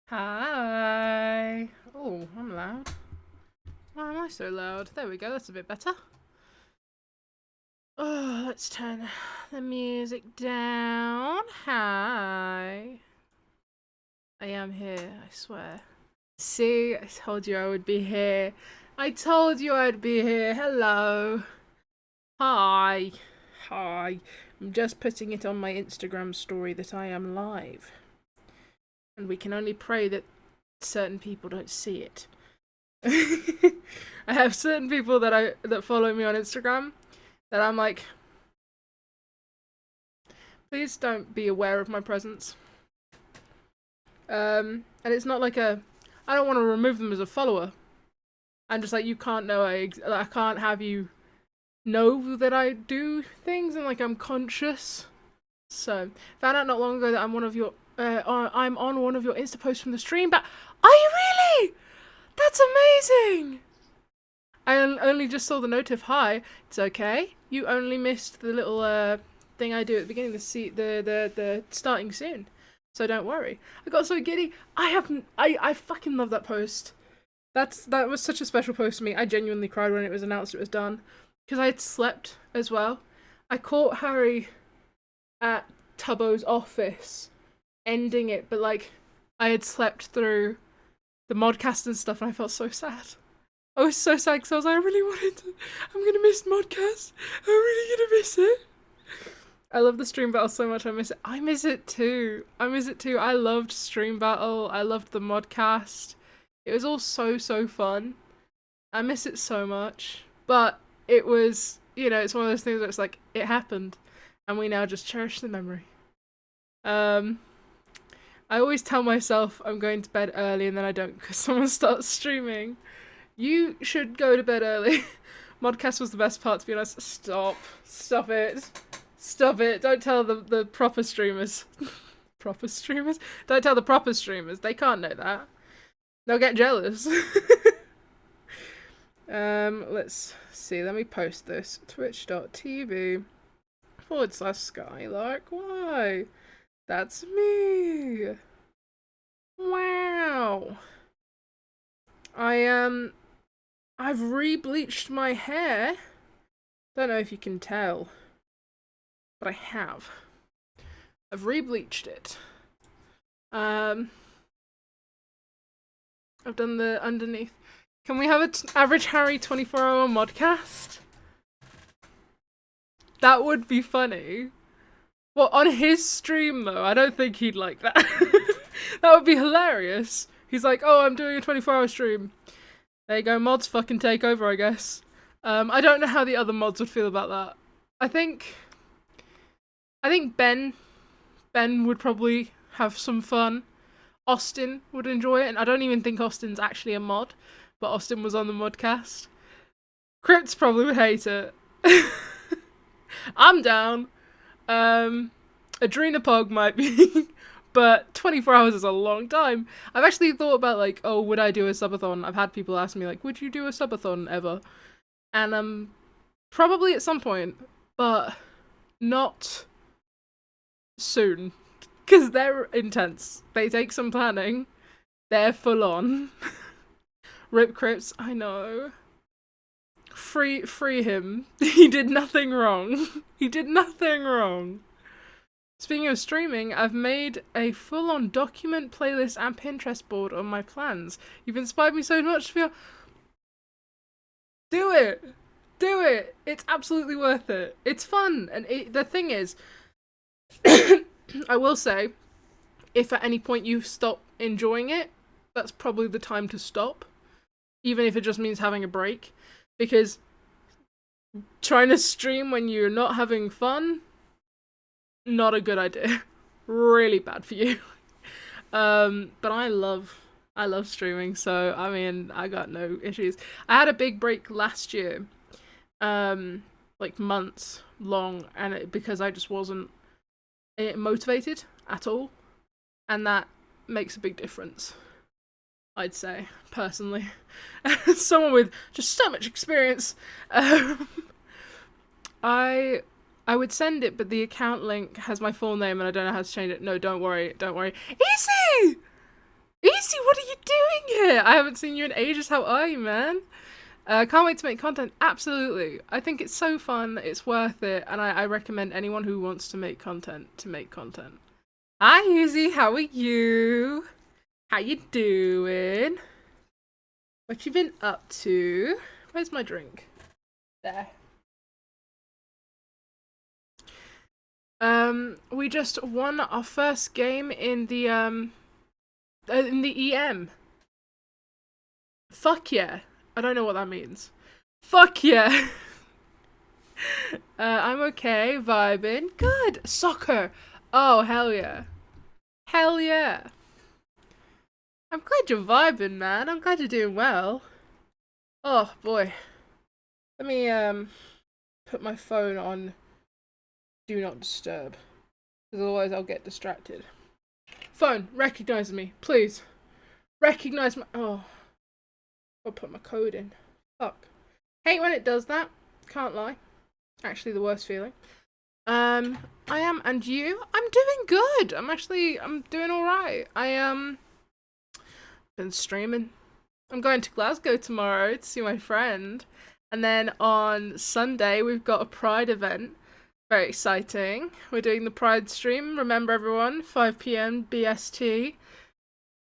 Hi. Oh, I'm loud. Why am I so loud? There we go, that's a bit better. Oh, let's turn the music down. Hi. I am here, I swear. See, I told you I would be here. I told you I'd be here. Hello. Hi. Hi. I'm just putting it on my Instagram story that I am live. And we can only pray that certain people don't see it. I have certain people that follow me on Instagram that I'm like, please don't be aware of my presence. And it's not like I don't want to remove them as a follower. I'm just like, you can't know I can't have you know that I do things and like I'm conscious. So found out not long ago that I'm I'm on one of your Insta posts from the stream. But are you really? That's amazing. I only just saw the notif. Hi, it's okay. You only missed the little thing I do at the beginning. The starting soon. So don't worry. I got so giddy. I fucking love that post. That was such a special post to me. I genuinely cried when it was announced it was done because I had slept as well. I caught Harry at Tubbo's office, ending it, but like I had slept through the modcast and stuff, and I felt so sad. I was so sad because I was like, I really wanted to. I'm gonna miss modcast. I'm really gonna miss it. I love the stream battle so much. I miss it. I miss it too. I miss it too. I loved stream battle. I loved the modcast. It was all so fun. I miss it so much. But it was, it's one of those things where it's like, it happened. And we now just cherish the memory. I always tell myself I'm going to bed early and then I don't because someone starts streaming. You should go to bed early. Modcast was the best part, to be honest. Stop it. Don't tell the proper streamers. Proper streamers? Don't tell the proper streamers. They can't know that. They'll get jealous. Let's see. Let me post this. Twitch.tv/skylarkwhy. That's me. Wow. I've re-bleached my hair. Don't know if you can tell, but I have. I've re-bleached it. I've done the underneath. Can we have an average Harry 24-hour modcast? That would be funny. Well, on his stream though, I don't think he'd like that. That would be hilarious. He's like, oh, I'm doing a 24-hour stream. There you go, mods fucking take over, I guess. I don't know how the other mods would feel about that. I think Ben would probably have some fun. Austin would enjoy it, and I don't even think Austin's actually a mod, but Austin was on the modcast. Crypts probably would hate it. I'm down. Adrenapog might be, but 24 hours is a long time. I've actually thought about like, oh, would I do a subathon? I've had people ask me like, would you do a subathon ever? And probably at some point, but not soon, because they're intense. They take some planning. They're full on. Rip Crips, I know. Free him. He did nothing wrong. He did nothing wrong. Speaking of streaming, I've made a full-on document, playlist, and Pinterest board on my plans. You've inspired me so much to feel. Do it! Do it! It's absolutely worth it. It's fun, and the thing is, I will say, if at any point you stop enjoying it, that's probably the time to stop. Even if it just means having a break. Because trying to stream when you're not having fun, not a good idea. Really bad for you. But I love streaming, so I mean, I got no issues. I had a big break last year, like months long, and because I just wasn't motivated at all, and that makes a big difference, I'd say, personally. Someone with just so much experience. I would send it, but the account link has my full name and I don't know how to change it. No, don't worry. Easy! Izzy, what are you doing here? I haven't seen you in ages. How are you, man? Can't wait to make content. Absolutely. I think it's so fun. It's worth it. And I recommend anyone who wants to make content to make content. Hi, Izzy. How are you? How you doing? What you been up to? Where's my drink? There. We just won our first game in the EM. Fuck yeah. I don't know what that means. Fuck yeah. I'm okay, vibing. Good. Soccer. Oh, hell yeah. Hell yeah. I'm glad you're vibing, man. I'm glad you're doing well. Oh, boy. Let me, put my phone on Do Not Disturb. Because otherwise I'll get distracted. Phone, recognize me, please. Recognize my... Oh. I'll put my code in. Fuck. Hate when it does that. Can't lie. Actually the worst feeling. I am, and you? I'm doing good. I'm doing alright. Been streaming. I'm going to Glasgow tomorrow to see my friend. And then on Sunday, we've got a Pride event. Very exciting. We're doing the Pride stream. Remember everyone, 5 PM BST.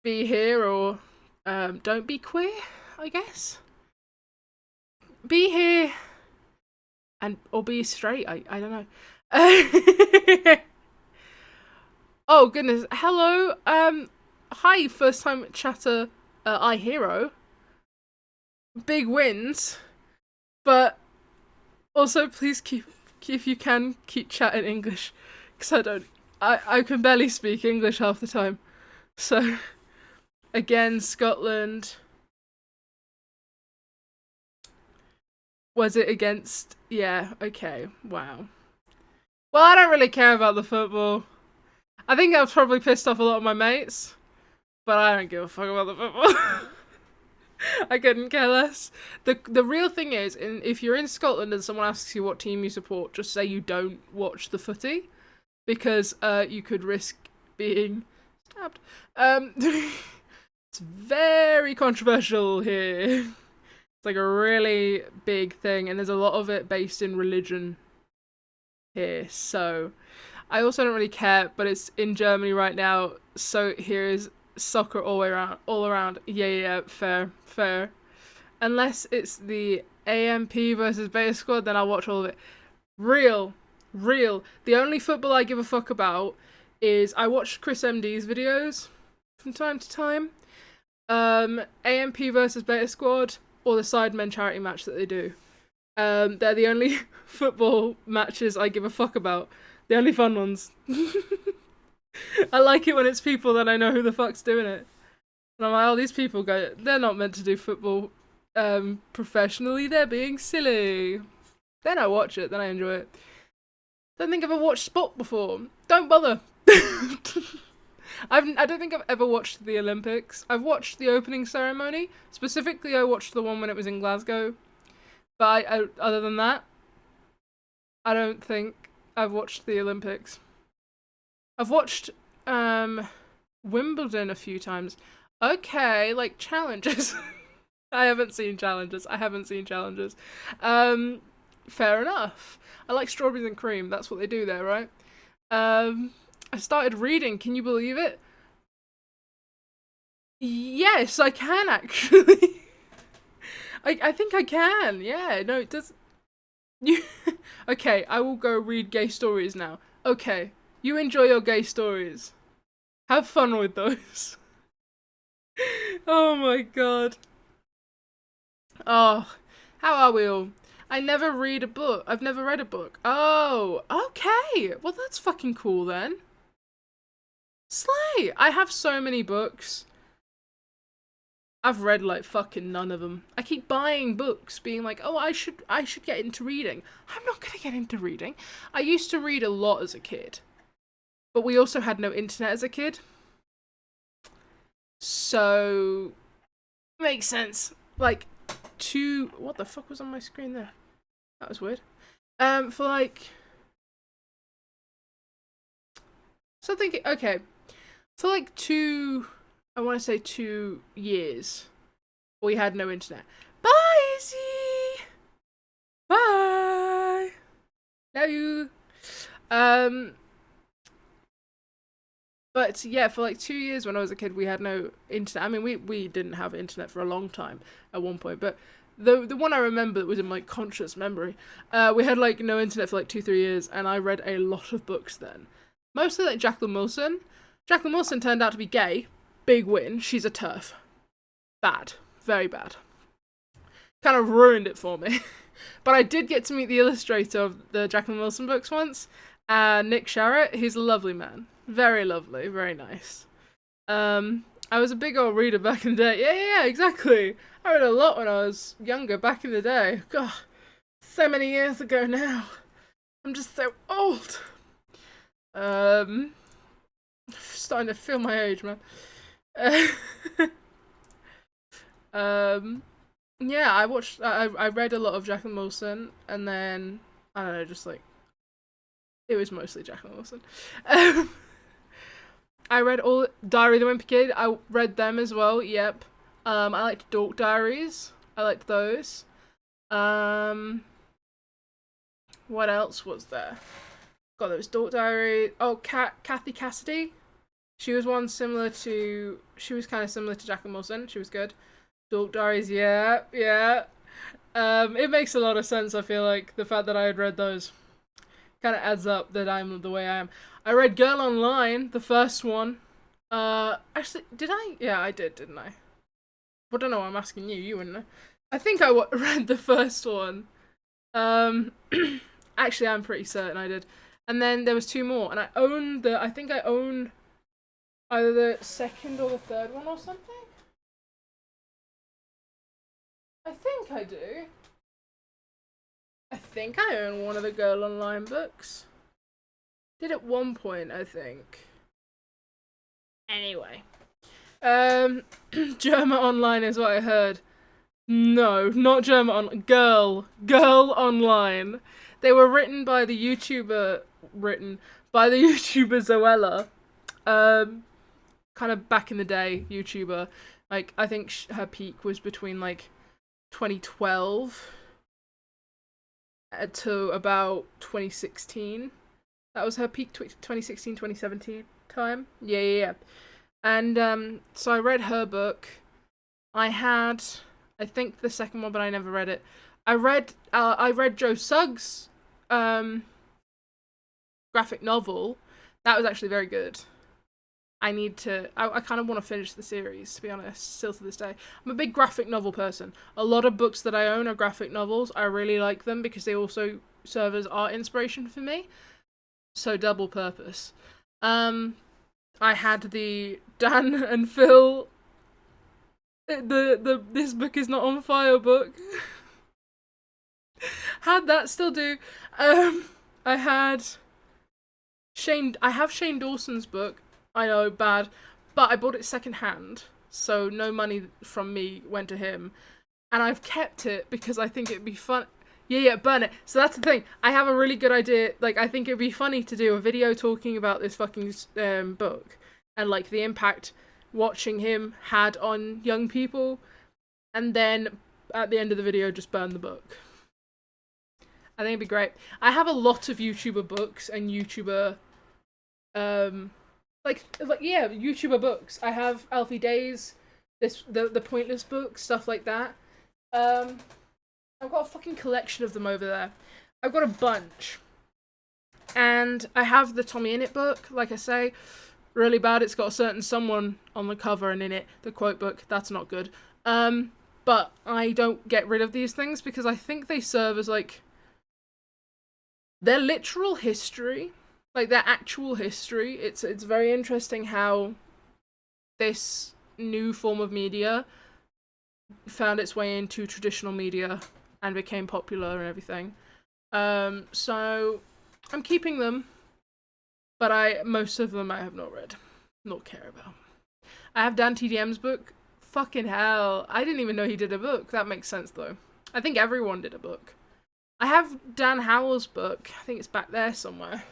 Be here or don't be queer, I guess. Be here and or be straight. I don't know. Oh goodness. Hello. Hi, first time chatter. iHero. Big wins, but also please keep if you can keep chatting English, because I can barely speak English half the time. So again, Scotland. Was it against? Yeah, okay, wow. Well, I don't really care about the football. I think I've probably pissed off a lot of my mates, but I don't give a fuck about the football. I couldn't care less. The real thing is, if you're in Scotland and someone asks you what team you support, just say you don't watch the footy, because you could risk being stabbed. It's very controversial here. It's like a really big thing, and there's a lot of it based in religion here. So I also don't really care, but it's in Germany right now, so here is soccer all around. Yeah, fair. Unless it's the AMP versus Beta Squad, then I'll watch all of it. Real. The only football I give a fuck about is I watch Chris MD's videos from time to time. AMP versus Beta Squad or the Sidemen charity match that they do. They're the only football matches I give a fuck about. The only fun ones. I like it when it's people that I know who the fuck's doing it. And I'm like, oh, these people they're not meant to do football professionally, they're being silly. Then I watch it, then I enjoy it. Don't think I've ever watched sport before. Don't bother. I don't think I've ever watched the Olympics. I've watched the opening ceremony. Specifically, I watched the one when it was in Glasgow. But other than that, I don't think I've watched the Olympics. I've watched Wimbledon a few times. Okay, like challenges. I haven't seen challenges. Fair enough. I like strawberries and cream. That's what they do there, right? I started reading. Can you believe it? Yes, I can actually. I think I can. Yeah, no, it does. Okay, I will go read gay stories now. Okay, you enjoy your gay stories. Have fun with those. Oh my god. Oh, how are we all? I never read a book. I've never read a book. Oh, okay. Well, that's fucking cool then. Slay! I have so many books. I've read like fucking none of them. I keep buying books, being like, oh, I should get into reading. I'm not gonna get into reading. I used to read a lot as a kid, but we also had no internet as a kid. So, makes sense. Like, what the fuck was on my screen there? That was weird. For like, something, okay. For like 2 I want to say 2 years. We had no internet. Bye, Izzy! Bye! Love you! But yeah, for like 2 years when I was a kid, we had no internet. I mean, we didn't have internet for a long time at one point, but the one I remember that was in my conscious memory, we had like no internet for like 2-3 years, and I read a lot of books then. Mostly like Jacqueline Wilson. Jacqueline Wilson turned out to be gay. Big win. She's a TERF. Bad. Very bad. Kind of ruined it for me. But I did get to meet the illustrator of the Jacqueline Wilson books once, Nick Sharratt. He's a lovely man. Very lovely. Very nice. I was a big old reader back in the day. Yeah, exactly. I read a lot when I was younger, back in the day. God, so many years ago now. I'm just so old. Starting to feel my age, man. Yeah, I read a lot of Jacqueline Wilson, and then, I don't know, just like, it was mostly Jacqueline Wilson. I read all Diary of the Wimpy Kid. I read them as well. Yep. I liked Dork Diaries. I liked those. What else was there? God, there was Dork Diary. Oh, Kathy Cassidy. She was one similar to. She was kind of similar to Jacqueline Wilson. She was good. Dork Diaries. Yeah. It makes a lot of sense. I feel like the fact that I had read those kind of adds up that I'm the way I am. I read Girl Online, the first one. Actually, did I? Yeah, I did, didn't I? I don't know why I'm asking you. You wouldn't know. I think I read the first one. Actually, I'm pretty certain I did. And then there was 2 more, and I think I own either the second or the third one or something. I think I do. I think I own one of the Girl Online books. Did at one point, I think. Anyway. Germa Online is what I heard. No, not Germa Online. Girl Online. They were written by the YouTuber Zoella. Kind of back in the day YouTuber. Like, I think her peak was between like 2012 to about 2016. That was her peak, 2016, 2017 time. Yeah. And so I read her book. I think the second one, but I never read it. I read Joe Suggs' graphic novel. That was actually very good. I kind of want to finish the series, to be honest, still to this day. I'm a big graphic novel person. A lot of books that I own are graphic novels. I really like them because they also serve as art inspiration for me. So double purpose. I had the Dan and Phil This Book Is Not on Fire book. Had that, still do. I have Shane Dawson's book. I know, bad, but I bought it secondhand, so no money from me went to him, and I've kept it because I think it'd be fun. Yeah, burn it. So that's the thing. I have a really good idea. Like, I think it'd be funny to do a video talking about this fucking book and like the impact watching him had on young people, and then at the end of the video just burn the book. I think it'd be great. I have a lot of YouTuber books and YouTuber YouTuber books. I have Alfie Days, the Pointless books, stuff like that. I've got a fucking collection of them over there. I've got a bunch. And I have the Tommy Innit book, like I say, really bad. It's got a certain someone on the cover and in it, the quote book, that's not good. But I don't get rid of these things because I think they serve as like their literal history. Like, their actual history. It's very interesting how this new form of media found its way into traditional media and became popular and everything. So I'm keeping them, but most of them I have not read, not care about. I have Dan TDM's book. Fucking hell, I didn't even know he did a book. That makes sense though. I think everyone did a book. I have Dan Howell's book. I think it's back there somewhere.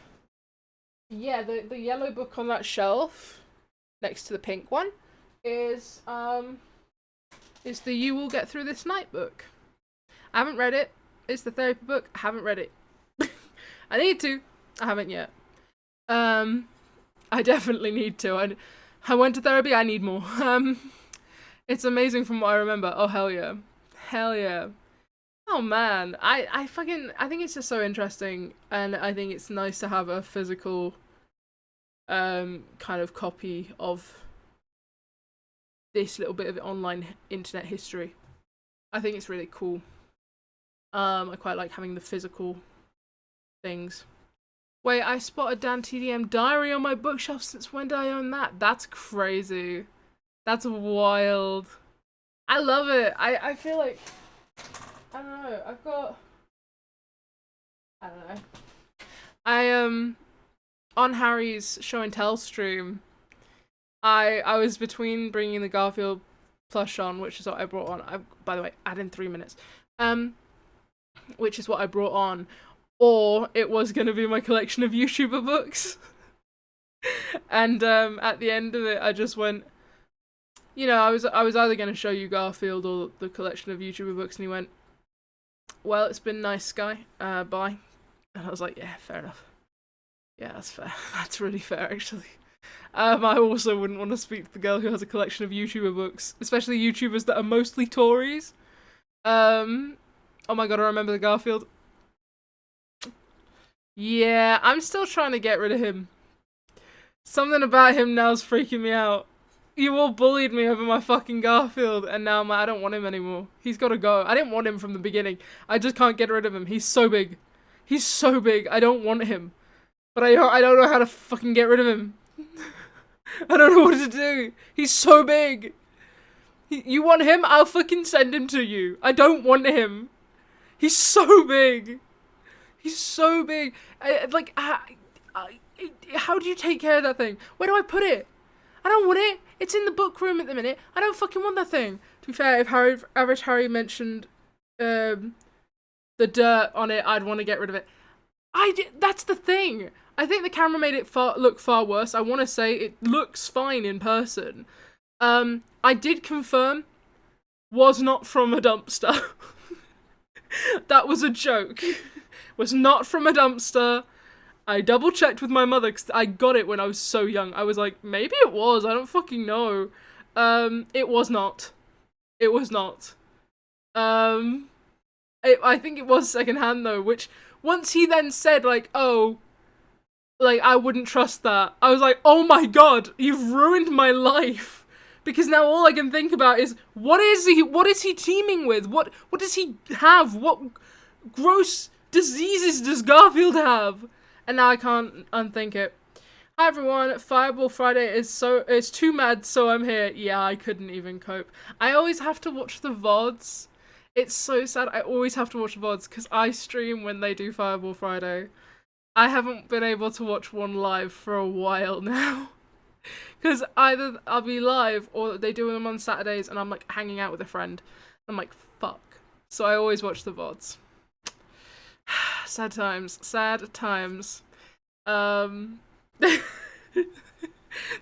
Yeah, the yellow book on that shelf, next to the pink one. is the You Will Get Through This Night book. I haven't read it. It's the therapy book. I haven't read it. I need to. I haven't yet. I definitely need to. I went to therapy. I need more. It's amazing from what I remember. Oh, hell yeah. Hell yeah. Oh man, I think it's just so interesting, and I think it's nice to have a physical kind of copy of this little bit of online internet history. I think it's really cool. I quite like having the physical things. Wait, I spotted Dan TDM Diary on my bookshelf. Since when did I own that? That's crazy. That's wild. I love it. I feel like, I don't know, I don't know. On Harry's show and tell stream, I was between bringing the Garfield plush on, which is what I brought on. By the way, add in 3 minutes. Which is what I brought on, or it was gonna be my collection of YouTuber books. And at the end of it, I just went, you know, I was either gonna show you Garfield or the collection of YouTuber books, and he went, well, it's been nice, Sky. Bye. And I was like, yeah, fair enough. Yeah, that's fair. That's really fair, actually. I also wouldn't want to speak to the girl who has a collection of YouTuber books, especially YouTubers that are mostly Tories. Oh my god, I remember the Garfield. Yeah, I'm still trying to get rid of him. Something about him now's freaking me out. You all bullied me over my fucking Garfield, and now I don't want him anymore. He's gotta go. I didn't want him from the beginning. I just can't get rid of him. He's so big. He's so big. I don't want him. But I don't know how to fucking get rid of him. I don't know what to do. He's so big. You want him? I'll fucking send him to you. I don't want him. He's so big. He's so big. How do you take care of that thing? Where do I put it? I don't want it. It's in the book room at the minute. I don't fucking want that thing. To be fair, if Average Harry mentioned the dirt on it, I'd want to get rid of it. That's the thing. I think the camera made it look far worse. I want to say it looks fine in person. I did confirm, was not from a dumpster. That was a joke. Was not from a dumpster. I double checked with my mother because I got it when I was so young. I was like, maybe it was. I don't fucking know. It was not. It was not. I think it was secondhand though, which once he then said like, oh, like I wouldn't trust that. I was like, oh my god, you've ruined my life. Because now all I can think about is, what is he teaming with? What does he have? What gross diseases does Garfield have? And now I can't unthink it. Hi everyone, Fireball Friday is too mad, so I'm here. Yeah, I couldn't even cope. I always have to watch the VODs. It's so sad. I always have to watch the VODs because I stream when they do Fireball Friday. I haven't been able to watch one live for a while now. Because either I'll be live or they do them on Saturdays and I'm like hanging out with a friend. I'm like, fuck. So I always watch the VODs. Sad times. Sad times. They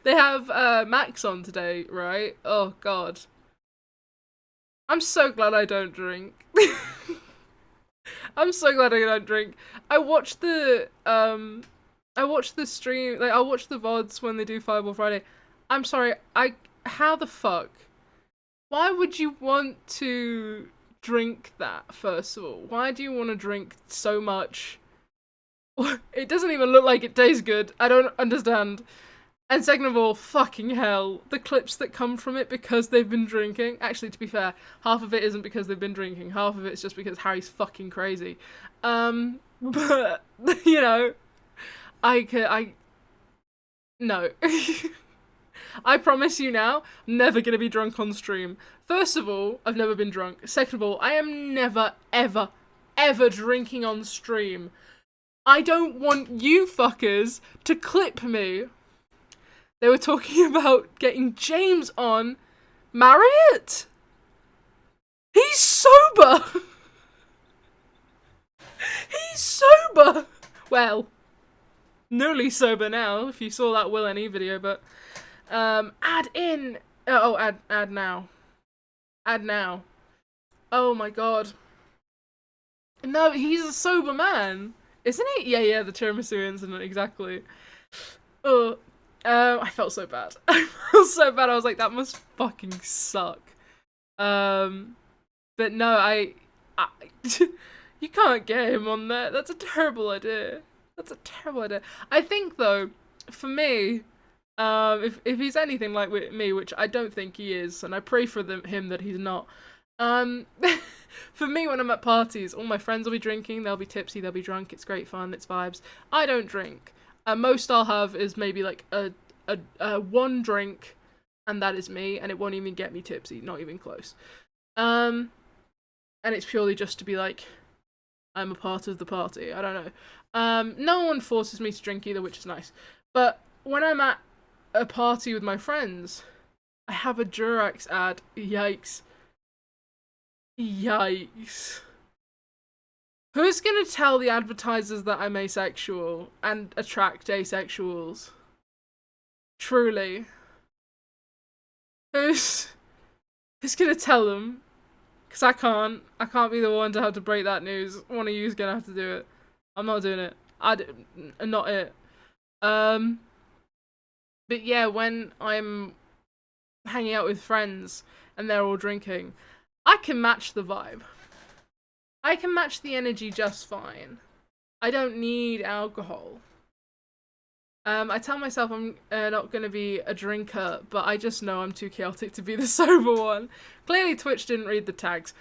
have Max on today, right? Oh god. I'm so glad I don't drink. I'm so glad I don't drink. I watch the stream, like, I'll watch the VODs when they do Fireball Friday. I'm sorry, how the fuck? Why would you want to drink that, first of all? Why do you want to drink so much? It doesn't even look like it tastes good. I don't understand. And second of all, fucking hell, the clips that come from it because they've been drinking. Actually, to be fair, half of it isn't because they've been drinking. Half of it's just because Harry's fucking crazy. But, you know, no. I promise you now, I'm never gonna be drunk on stream. First of all, I've never been drunk. Second of all, I am never, ever, ever drinking on stream. I don't want you fuckers to clip me. They were talking about getting James on. Marriott? He's sober! He's sober! Well, nearly sober now, if you saw that Will Any video, but add in Oh, add now. Add now. Oh my god. No, he's a sober man, isn't he? Yeah, the tiramisu incident, exactly. Oh, I felt so bad. I felt so bad. I was like, that must fucking suck. But no, I you can't get him on there. That's a terrible idea. That's a terrible idea. I think though, for me, if he's anything like me, which I don't think he is, and I pray for him that he's not. For me, when I'm at parties, all my friends will be drinking. They'll be tipsy. They'll be drunk. It's great fun. It's vibes. I don't drink. Most I'll have is maybe like a one drink, and that is me, and it won't even get me tipsy. Not even close. And it's purely just to be like, I'm a part of the party. I don't know. No one forces me to drink either, which is nice. But when I'm at a party with my friends, I have a Durex ad. Yikes. Yikes. Who's gonna tell the advertisers that I'm asexual and attract asexuals? Truly. Who's gonna tell them? Because I can't be the one to have to break that news. One of you's gonna have to do it. I'm not doing it. Not it. But yeah, when I'm hanging out with friends and they're all drinking, I can match the vibe. I can match the energy just fine. I don't need alcohol. I tell myself I'm not going to be a drinker, but I just know I'm too chaotic to be the sober one. Clearly Twitch didn't read the tags.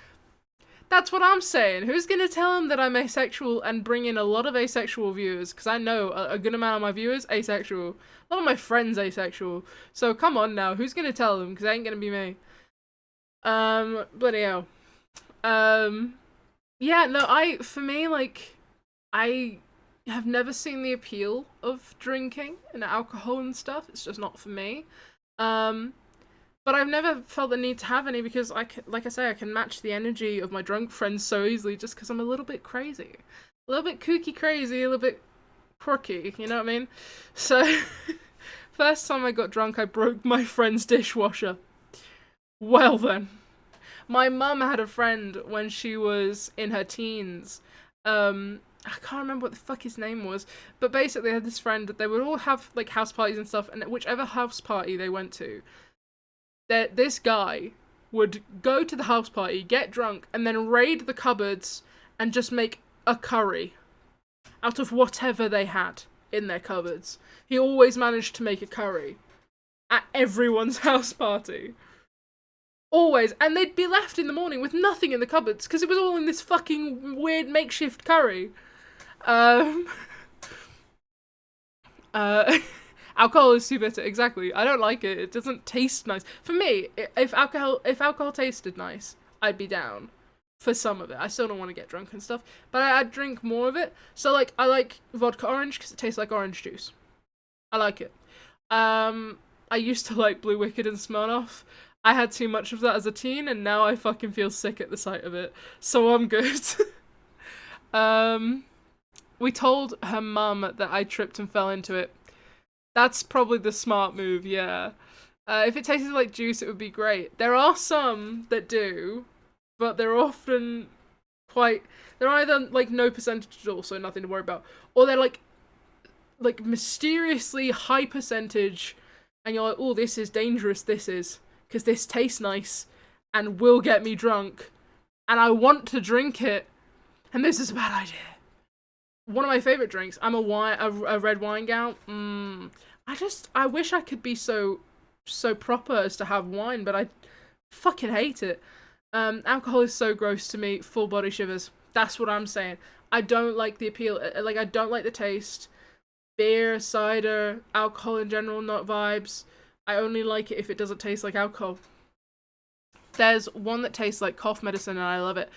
That's what I'm saying. Who's going to tell them that I'm asexual and bring in a lot of asexual viewers? Because I know a good amount of my viewers asexual. A lot of my friends asexual. So come on now, who's going to tell them? Because it ain't going to be me. Bloody hell. Yeah, no, for me, like, I have never seen the appeal of drinking and alcohol and stuff. It's just not for me. But I've never felt the need to have any because like I say, I can match the energy of my drunk friends so easily just because I'm a little bit crazy. A little bit kooky crazy, a little bit quirky, you know what I mean? So, first time I got drunk, I broke my friend's dishwasher. Well then. My mum had a friend when she was in her teens. I can't remember what the fuck his name was, but basically they had this friend that they would all have like house parties and stuff, and whichever house party they went to, this guy would go to the house party, get drunk, and then raid the cupboards and just make a curry out of whatever they had in their cupboards. He always managed to make a curry at everyone's house party. Always. And they'd be left in the morning with nothing in the cupboards because it was all in this fucking weird makeshift curry. Alcohol is too bitter, exactly. I don't like it. It doesn't taste nice. For me, if alcohol tasted nice, I'd be down for some of it. I still don't want to get drunk and stuff, but I'd drink more of it. So, like, I like vodka orange because it tastes like orange juice. I like it. I used to like Blue Wicked and Smirnoff. I had too much of that as a teen, and now I fucking feel sick at the sight of it. So I'm good. We told her mum that I tripped and fell into it. That's probably the smart move, yeah. If it tasted like juice, it would be great. There are some that do, but they're often they're either like no percentage at all, so nothing to worry about, or they're like mysteriously high percentage, and you're like, oh, this is dangerous, because this tastes nice and will get me drunk, and I want to drink it, and this is a bad idea. One of my favourite drinks, I'm a red wine gal. I wish I could be so proper as to have wine, but I fucking hate it. Alcohol is so gross to me, full body shivers. That's what I'm saying. I don't like the appeal, I don't like the taste. Beer, cider, alcohol in general, not vibes. I only like it if it doesn't taste like alcohol. There's one that tastes like cough medicine and I love it.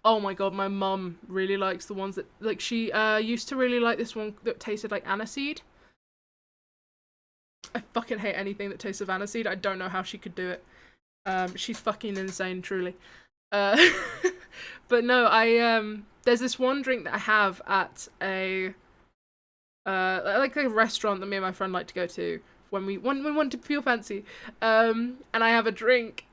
Oh my god, my mum really likes the ones that, like, she used to really like this one that tasted like aniseed. I fucking hate anything that tastes of aniseed. I don't know how she could do it. She's fucking insane, truly. But no, there's this one drink that I have at a like a restaurant that me and my friend like to go to when we want to feel fancy. And I have a drink.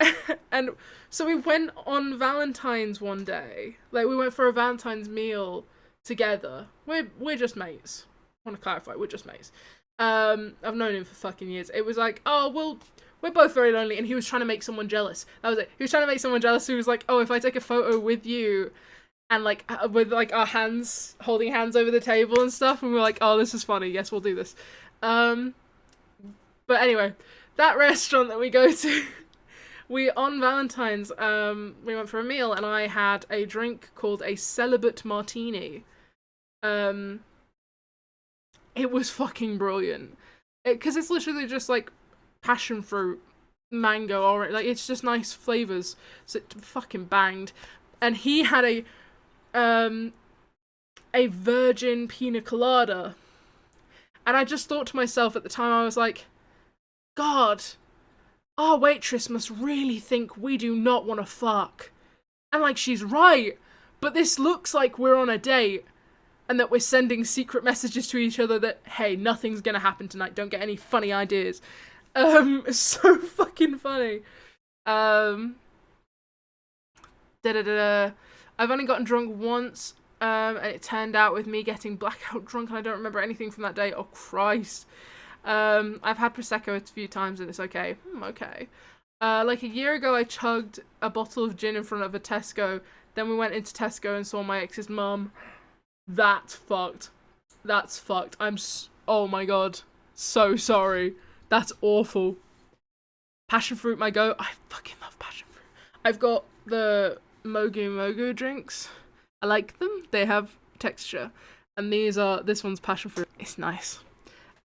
And so we went on Valentine's one day. Like, we went for a Valentine's meal together. We're just mates. I want to clarify, we're just mates. I've known him for fucking years. It was like, oh, well, we're both very lonely, and he was trying to make someone jealous. That was it. He was trying to make someone jealous who was like, oh, if I take a photo with you, and like, with like our hands, holding hands over the table and stuff, and we were like, oh, this is funny, yes, we'll do this. But anyway, that restaurant that we go to, on Valentine's, we went for a meal, and I had a drink called a celibate martini. It was fucking brilliant. Because it's literally just like passion fruit, mango, orange, like it's just nice flavors. So it fucking banged. And he had a virgin pina colada. And I just thought to myself at the time, I was like, God, our waitress must really think we do not want to fuck. And like, she's right. But this looks like we're on a date. And that we're sending secret messages to each other that, hey, nothing's gonna happen tonight, don't get any funny ideas. It's so fucking funny. I've only gotten drunk once, and it turned out with me getting blackout drunk, and I don't remember anything from that day. Oh, Christ. I've had Prosecco a few times, and it's okay. Okay. Like a year ago, I chugged a bottle of gin in front of a Tesco. Then we went into Tesco and saw my ex's mum. That's fucked. That's fucked. Oh my god. So sorry. That's awful. Passion fruit, my go. I fucking love passion fruit. I've got the Mogu Mogu drinks. I like them. They have texture. And this one's passion fruit. It's nice.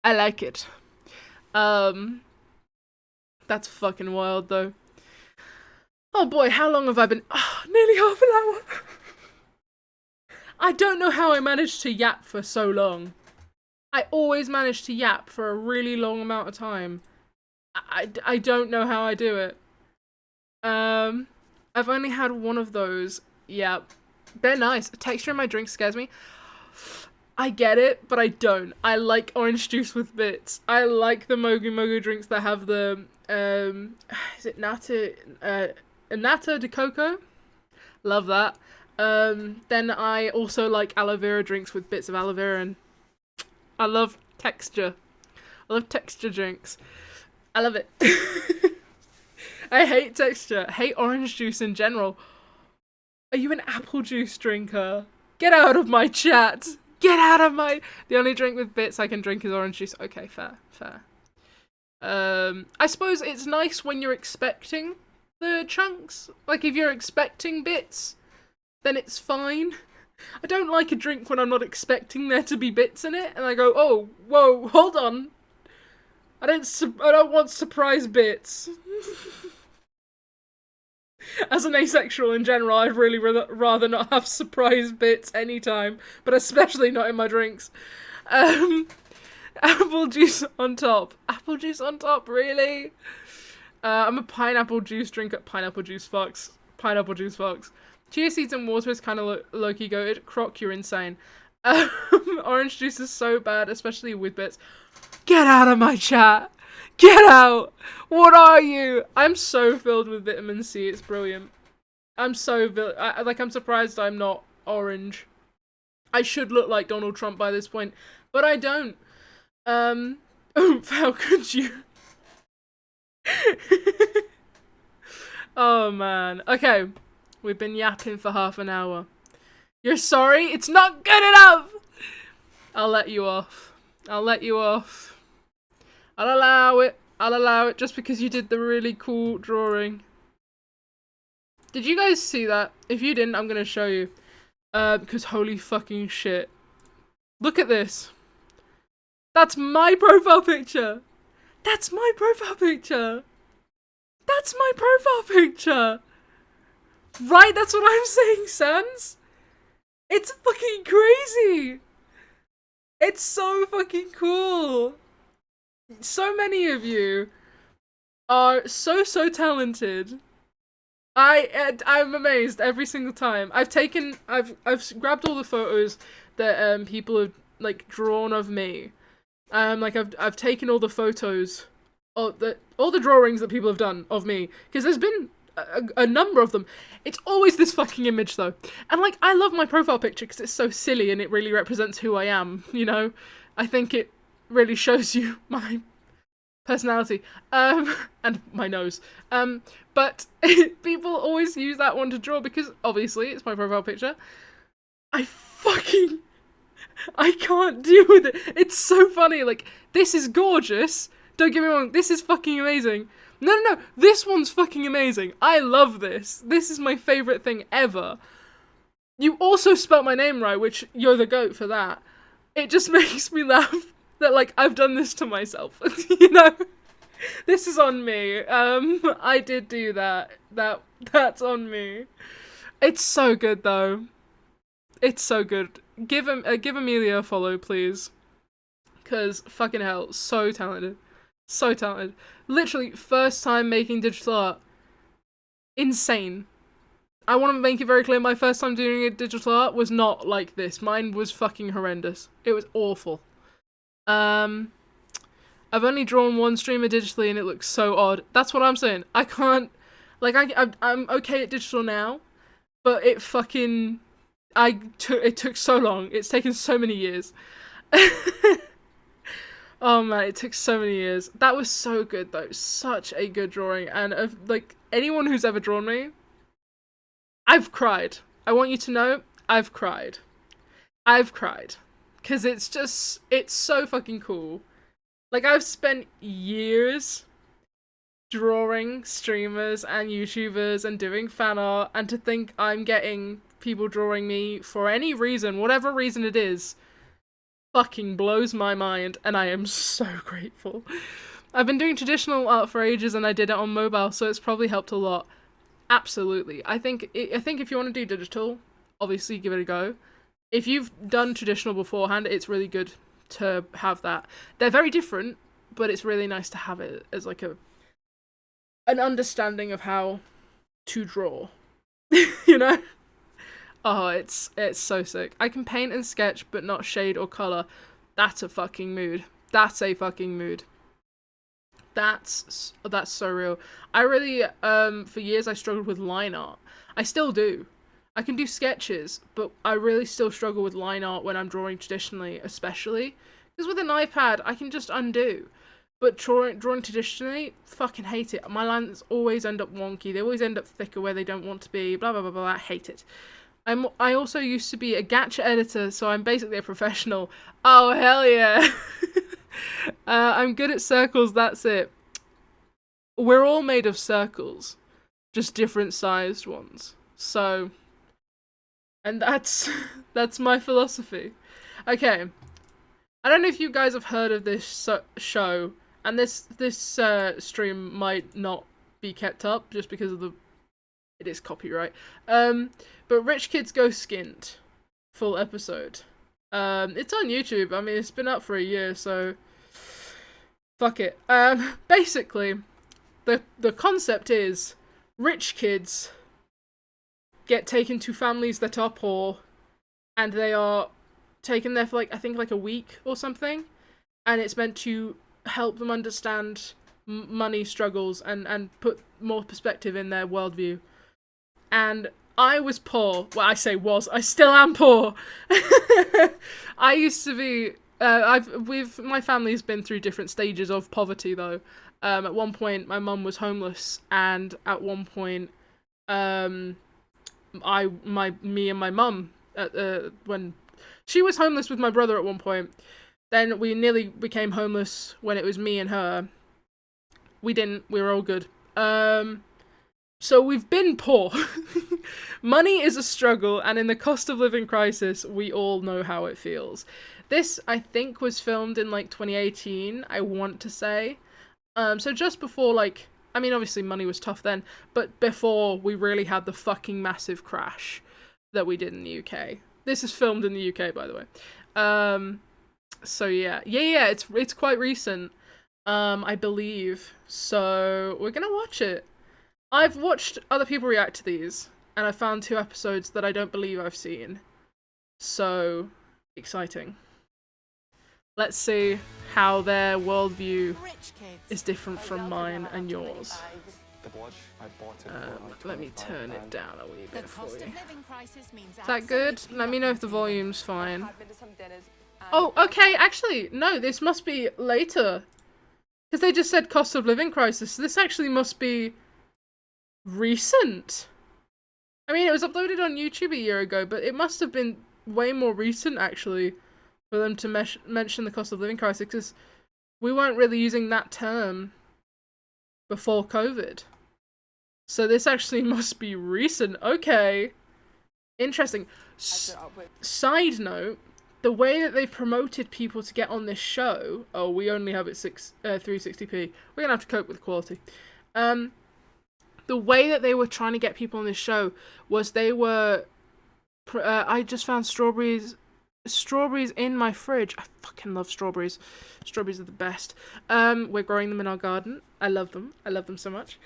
I like it. That's fucking wild though. Oh boy, how long have I been? Oh, nearly half an hour. I don't know how I managed to yap for so long. I always manage to yap for a really long amount of time. I don't know how I do it. I've only had one of those. Yeah, they're nice. The texture in my drink scares me. I get it, but I don't. I like orange juice with bits. I like the Mogu Mogu drinks that have the, is it Nata de Coco? Love that. Then I also like aloe vera drinks with bits of aloe vera, and I love texture. I love texture drinks. I love it. I hate texture. I hate orange juice in general. Are you an apple juice drinker? Get out of my chat. Get out of my... The only drink with bits I can drink is orange juice. Okay, fair. I suppose it's nice when you're expecting the chunks. Like, if you're expecting bits, then it's fine. I don't like a drink when I'm not expecting there to be bits in it, and I go, oh, whoa, hold on. I don't want surprise bits. As an asexual in general, I'd really rather not have surprise bits anytime, but especially not in my drinks. Apple juice on top. Apple juice on top, really? I'm a pineapple juice drinker. Pineapple juice fucks. Pineapple juice fucks. Chia seeds and water is kind of low-key goated. Croc, you're insane. Orange juice is so bad, especially with bits. Get out of my chat! Get out! What are you? I'm so filled with vitamin C, it's brilliant. I'm so I'm surprised I'm not orange. I should look like Donald Trump by this point, but I don't. Oomph, how could you? Oh man. Okay. We've been yapping for half an hour. You're sorry? It's not good enough! I'll let you off. I'll let you off. I'll allow it. I'll allow it just because you did the really cool drawing. Did you guys see that? If you didn't, I'm gonna show you. Because holy fucking shit. Look at this. That's my profile picture. That's my profile picture. That's my profile picture. Right, that's what I'm saying, Sans. It's fucking crazy. It's so fucking cool. So many of you are so talented. I'm amazed every single time. I've grabbed all the photos that people have like drawn of me. Like I've taken all the photos, all the drawings that people have done of me, because there's been a number of them. It's always this fucking image though, and like I love my profile picture because it's so silly and it really represents who I am. You know, I think it really shows you my personality, and my nose. But people always use that one to draw because obviously it's my profile picture. I can't deal with it. It's so funny. Like, this is gorgeous. Don't get me wrong. This is fucking amazing. No. This one's fucking amazing. I love this. This is my favorite thing ever. You also spelt my name right, which you're the goat for that. It just makes me laugh that, like, I've done this to myself. You know? This is on me. I did do that. That's on me. It's so good, though. It's so good. Give Amelia a follow, please. Because, fucking hell, so talented. So talented. Literally, first time making digital art. Insane. I want to make it very clear, my first time doing a digital art was not like this. Mine was fucking horrendous. It was awful. I've only drawn one streamer digitally and it looks so odd. That's what I'm saying. I can't... Like, I'm okay at digital now, but it fucking... It took so long. It's taken so many years. Oh man, it took so many years. That was so good though. Such a good drawing. And like, anyone who's ever drawn me, I've cried. I want you to know, I've cried. I've cried. Because it's so fucking cool. Like, I've spent years drawing streamers and YouTubers and doing fan art, and to think I'm getting people drawing me for any reason, whatever reason it is, fucking blows my mind, and I am so grateful. I've been doing traditional art for ages, and I did it on mobile, so it's probably helped a lot. Absolutely. I think if you want to do digital, obviously give it a go. If you've done traditional beforehand, it's really good to have that. They're very different, but it's really nice to have it as like an understanding of how to draw. You know? Oh, it's so sick. I can paint and sketch, but not shade or colour. That's a fucking mood. That's a fucking mood. That's so real. I really, for years I struggled with line art. I still do. I can do sketches, but I really still struggle with line art when I'm drawing traditionally, especially. Because with an iPad, I can just undo. But drawing traditionally, fucking hate it. My lines always end up wonky. They always end up thicker where they don't want to be. Blah, blah, blah, blah. I hate it. I also used to be a gacha editor, so I'm basically a professional. Oh, hell yeah. I'm good at circles, that's it. We're all made of circles. Just different sized ones. So... And that's my philosophy. Okay. I don't know if you guys have heard of this show, and this stream might not be kept up just because of it is copyright. But Rich Kids Go Skint, full episode. It's on YouTube. I mean, it's been up for a year, so fuck it. Basically, the concept is rich kids get taken to families that are poor, and they are taken there for like, I think like a week or something, and it's meant to help them understand money struggles and put more perspective in their worldview. And I was poor. Well, I say was. I still am poor. I used to be. My family's been through different stages of poverty though. At one point, my mum was homeless, and at one point, me and my mum, when she was homeless with my brother at one point. Then we nearly became homeless when it was me and her. We didn't. We were all good. So we've been poor. Money is a struggle, and in the cost of living crisis, we all know how it feels. This, I think, was filmed in like 2018, I want to say. So just before, like, I mean, obviously money was tough then, but before we really had the fucking massive crash that we did in the UK. This is filmed in the UK, by the way. So yeah, it's quite recent, I believe. So we're gonna watch it. I've watched other people react to these, and I found 2 episodes that I don't believe I've seen. So exciting. Let's see how their worldview is different from mine and yours. Let me turn it down a wee bit for you. Is that good? Let me know if the volume's fine. Oh, okay, actually, no, this must be later. Because they just said cost of living crisis, so this actually must be recent. I mean, it was uploaded on YouTube a year ago, but it must have been way more recent, actually, for them to mention the cost of living crisis, because we weren't really using that term before COVID. So this actually must be recent. Okay. Interesting. Side note, the way that they've promoted people to get on this show... Oh, we only have it 360p. We're gonna have to cope with quality. The way that they were trying to get people on this show was they were... I just found strawberries in my fridge. I fucking love strawberries. Strawberries are the best. We're growing them in our garden. I love them. I love them so much.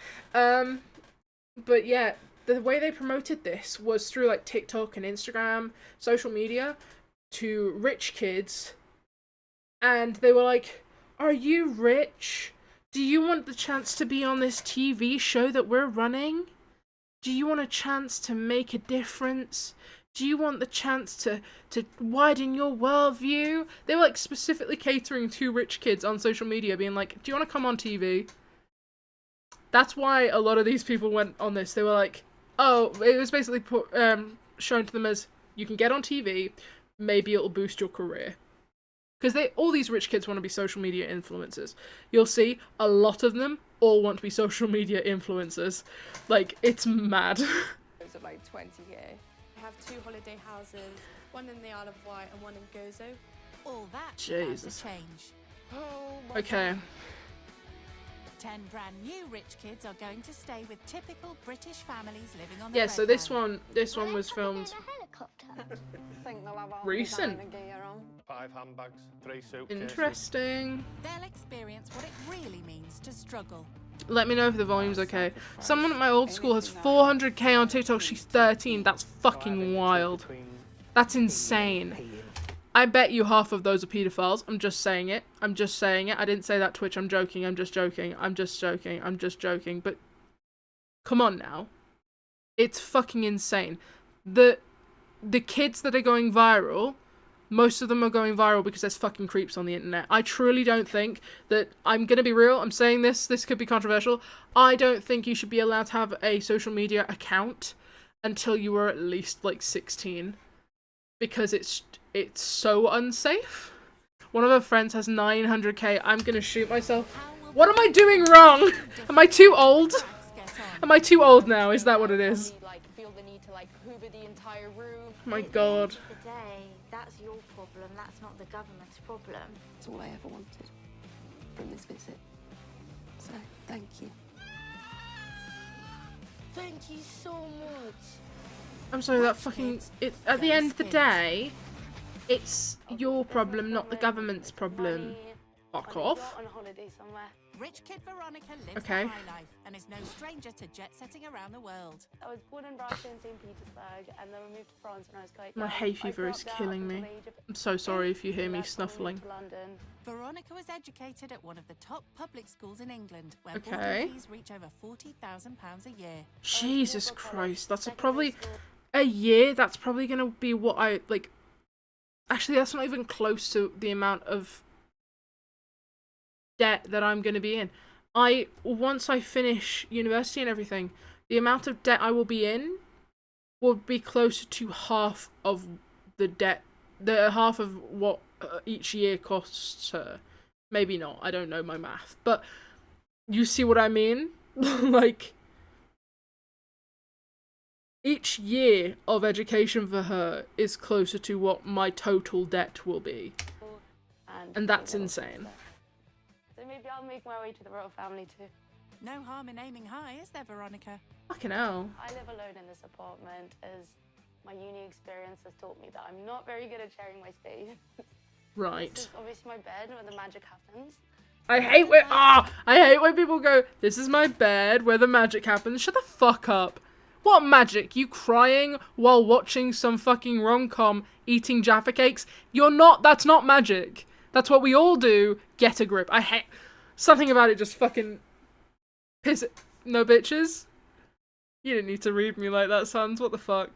But yeah, the way they promoted this was through like TikTok and Instagram, social media, to rich kids. And they were like, are you rich? Do you want the chance to be on this TV show that we're running? Do you want a chance to make a difference? Do you want the chance to widen your worldview? They were like specifically catering to rich kids on social media, being like, do you want to come on TV? That's why a lot of these people went on this. They were like, oh, it was basically shown to them as, you can get on TV, maybe it'll boost your career. Because all these rich kids want to be social media influencers. You'll see a lot of them all want to be social media influencers. Like, it's mad. Those are like 20 here. I have 2 holiday houses, one in the Isle of Wight and one in Gozo. All that Jesus. to change. Oh, Okay. 10 brand new rich kids are going to stay with typical British families living on the Yeah, so this one was filmed recent. 5 handbags, 3 suitcases. Interesting. They'll experience what it really means to struggle. Let me know if the volume's okay. Someone at my old school has 400k on TikTok. She's 13. That's fucking wild. That's insane. I bet you half of those are pedophiles. I'm just saying it. I'm just saying it. I didn't say that, Twitch. I'm joking. I'm just joking. I'm just joking. I'm just joking. But come on now. It's fucking insane. The kids that are going viral, most of them are going viral because there's fucking creeps on the internet. I truly don't think that... I'm gonna be real. I'm saying this. This could be controversial. I don't think you should be allowed to have a social media account until you were at least, like, 16. Because it's so unsafe. One of her friends has 900k. I'm gonna shoot myself. What am I doing wrong? Am I too old? Am I too old now? Is that what it is? Feel the need to like hoover the entire room. Oh my god. Today, that's your problem. That's not the government's problem. It's all I ever wanted from this visit. So, thank you. Thank you so much. I'm sorry, that fucking... at the end of the day, it's your problem, not the government's problem. Fuck off. On holiday somewhere. Rich kid Veronica lives Okay. the high life and is no stranger to jet-setting around the world. I was born and brought up in St. Petersburg, and then we moved to France when I was quite young. My hay fever is killing me. I'm so sorry if you hear me snuffling. London. Veronica was educated at one of the top public schools in England, where Okay. boarding fees reach over £40,000 a year. Jesus Christ, that's probably... A year? That's probably gonna be what I, like... Actually, that's not even close to the amount of debt that I'm gonna be in. Once I finish university and everything, the amount of debt I will be in will be closer to half of the debt, half of what each year costs her. Maybe not, I don't know my math, but you see what I mean? Like, each year of education for her is closer to what my total debt will be. And that's insane. So maybe I'll make my way to the royal family too. No harm in aiming high, is there, Veronica? Fucking hell. I live alone in this apartment as my uni experience has taught me that I'm not very good at sharing my space. Right. This is obviously my bed where the magic happens. I hate when people go, this is my bed where the magic happens. Shut the fuck up. What magic? You crying while watching some fucking rom-com eating Jaffa cakes? That's not magic. That's what we all do. Get a grip. I hate something about it. Just fucking piss it. No bitches. You didn't need to read me like that, Sans. What the fuck?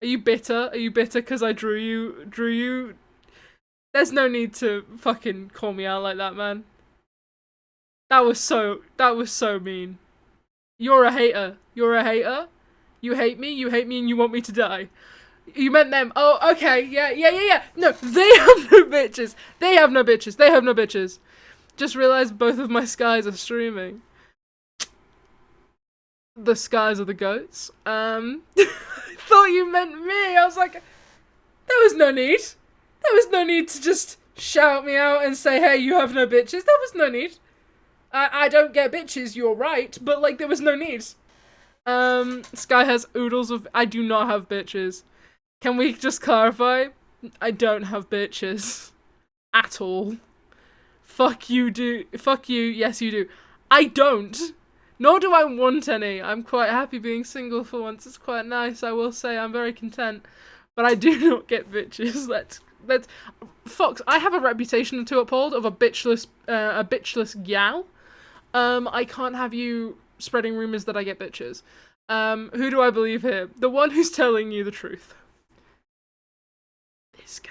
Are you bitter? Are you bitter because I drew you? There's no need to fucking call me out like that, man. That was so mean. You're a hater. You're a hater. You hate me, and you want me to die. You meant them. Oh, okay. Yeah. No, they have no bitches. They have no bitches. Just realized both of my skies are streaming. The skies are the goats. I thought you meant me. I was like, there was no need. There was no need to just shout me out and say, hey, you have no bitches. There was no need. I don't get bitches, you're right, but, like, there was no need. Sky has oodles of... I do not have bitches. Can we just clarify? I don't have bitches. At all. Fuck you, yes you do. I don't. Nor do I want any. I'm quite happy being single for once. It's quite nice, I will say. I'm very content. But I do not get bitches. Let's Fox, I have a reputation to uphold of a bitchless gal. I can't have you spreading rumors that I get bitches. Who do I believe here? The one who's telling you the truth. This guy.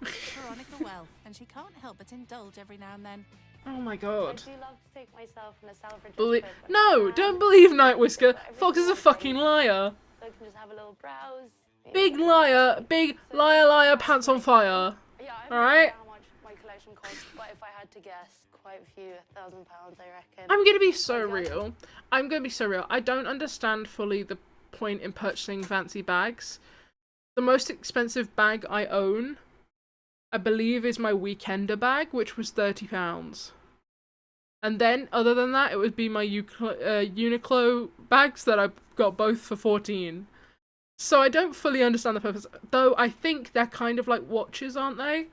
Veronica well, and she can't help but indulge every now and then. Oh my I god. do love to take myself in a Selfridges trip when I No, can, don't believe Night Whisker. but every Fox is now a and fucking then, liar. so I can just have a little browse. Big liar, liar, pants on fire. Yeah, I All right. how much my collection costs, but if I had to guess, quite a few £1,000, I reckon. I'm gonna be so real. I don't understand fully the point in purchasing fancy bags. The most expensive bag I own, I believe, is my Weekender bag, which was £30. And then, other than that, it would be my Uniqlo bags that I got both for 14. So I don't fully understand the purpose, though I think they're kind of like watches, aren't they?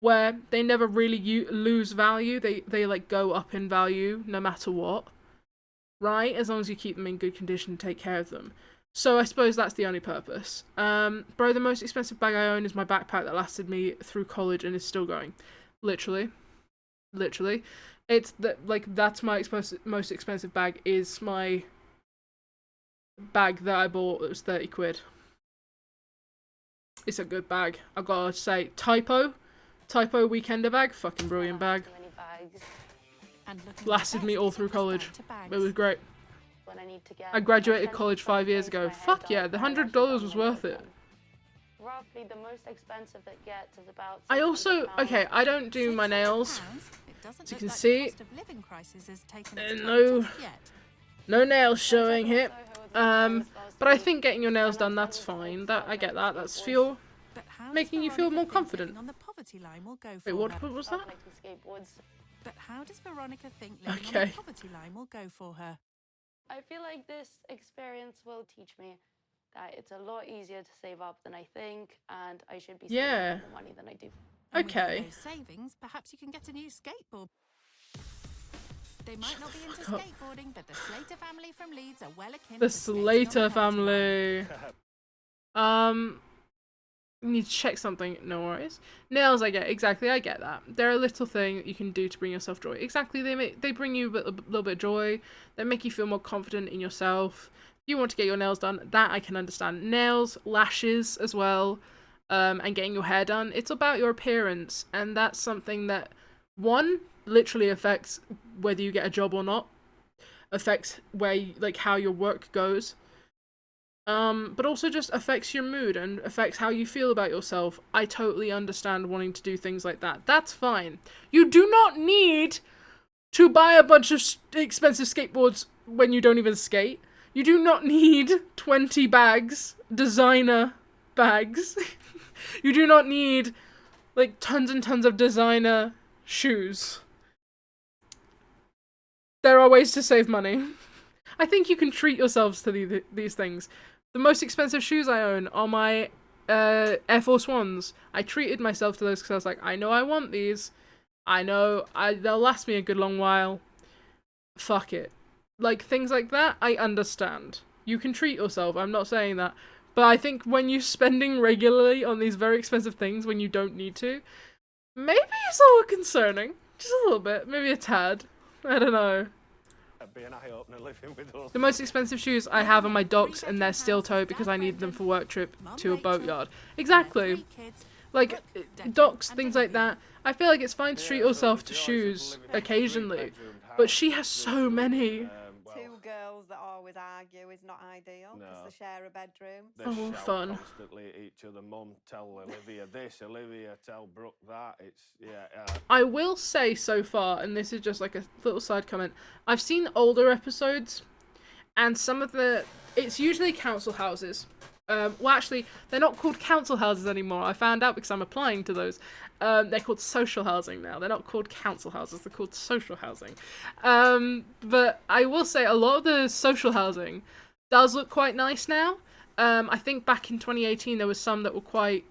Where they never really lose value, they like go up in value no matter what. Right? As long as you keep them in good condition and take care of them. So I suppose that's the only purpose. Bro, the most expensive bag I own is my backpack that lasted me through college and is still going. Literally. It's that's my most expensive bag, is my bag that I bought. It was 30 quid. It's a good bag, I gotta say. Typo Weekender bag, fucking brilliant bag. Too many bags And looking Lasted the me best all is through a best college. bag to bags. It was great. when I need to get. I graduated tend to college spend 5 years most ago. of my Fuck yeah, hair the done, $100 was worth it. Roughly, the most expensive that gets is about. I also, £600. okay, I don't do my nails. It doesn't As you look can like see, the cost of living crisis has taken its toll no- just yet. No nails showing here. But But I think getting your nails done, that's fine. I get that. That's feel. But how does Making you feel Veronica more think confident. living on the poverty line will go for Wait, what her? was that? Skateboards. But how does Veronica think living on Okay. the poverty line will go for her? I feel like this experience will teach me that it's a lot easier to save up than I think, and I should be saving Yeah. more money than I do. And with all Okay. those savings, perhaps you can get a new skateboard. They might not be into fuck up. skateboarding, but the Slater family from Leeds are well akin The to skating on Slater the poverty line. family. Need to check something. No worries. Nails, I get. Exactly, I get that. They're a little thing that you can do to bring yourself joy. Exactly, they bring you a little bit of joy. They make you feel more confident in yourself. If you want to get your nails done, that I can understand. Nails, lashes as well, and getting your hair done. It's about your appearance, and that's something that, one, literally affects whether you get a job or not. Affects how your work goes. But also just affects your mood and affects how you feel about yourself. I totally understand wanting to do things like that. That's fine. You do not need to buy a bunch of expensive skateboards when you don't even skate. You do not need 20 bags, designer bags. You do not need, like, tons and tons of designer shoes. There are ways to save money. I think you can treat yourselves to these things. The most expensive shoes I own are my Air Force Ones. I treated myself to those because I was like, I know I want these. I know they'll last me a good long while. Fuck it. Like, things like that, I understand. You can treat yourself, I'm not saying that. But I think when you're spending regularly on these very expensive things when you don't need to, maybe it's a little concerning. Just a little bit. Maybe a tad. I don't know. Be an eye-opener living with us. The most expensive shoes I have are my Docks, and they're steel-toed because I need them for work trip to a boatyard. Exactly. Like, Docks, things like that. I feel like it's fine to treat yourself to shoes occasionally, but she has so many. Two girls that always argue is not ideal because they share a bedroom. They Oh, shout fun. constantly at each other. Mum, tell Olivia this. Olivia, tell Brooke that. It's I will say so far, and this is just like a little side comment, I've seen older episodes, and some of it's usually council houses. Well, actually, they're not called council houses anymore. I found out because I'm applying to those. They're called social housing now. They're not called council houses. They're called social housing. But I will say a lot of the social housing does look quite nice now. I think back in 2018 there was some that were quite...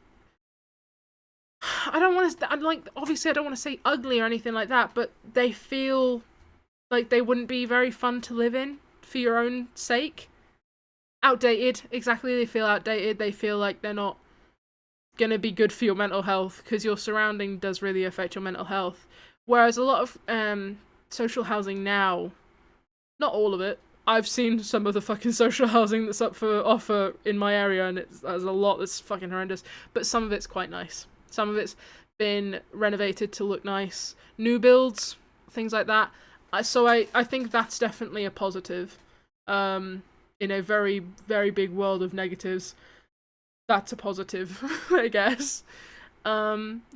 I don't want to... obviously I don't want to say ugly or anything like that, but they feel like they wouldn't be very fun to live in for your own sake. Outdated, exactly. They feel outdated. They feel like they're not gonna be good for your mental health because your surrounding does really affect your mental health. Whereas a lot of social housing now, not all of it. I've seen some of the fucking social housing that's up for offer in my area, and there's a lot that's fucking horrendous. But some of it's quite nice. Some of it's been renovated to look nice. New builds, things like that. So I think that's definitely a positive. In a very, very big world of negatives, that's a positive, I guess.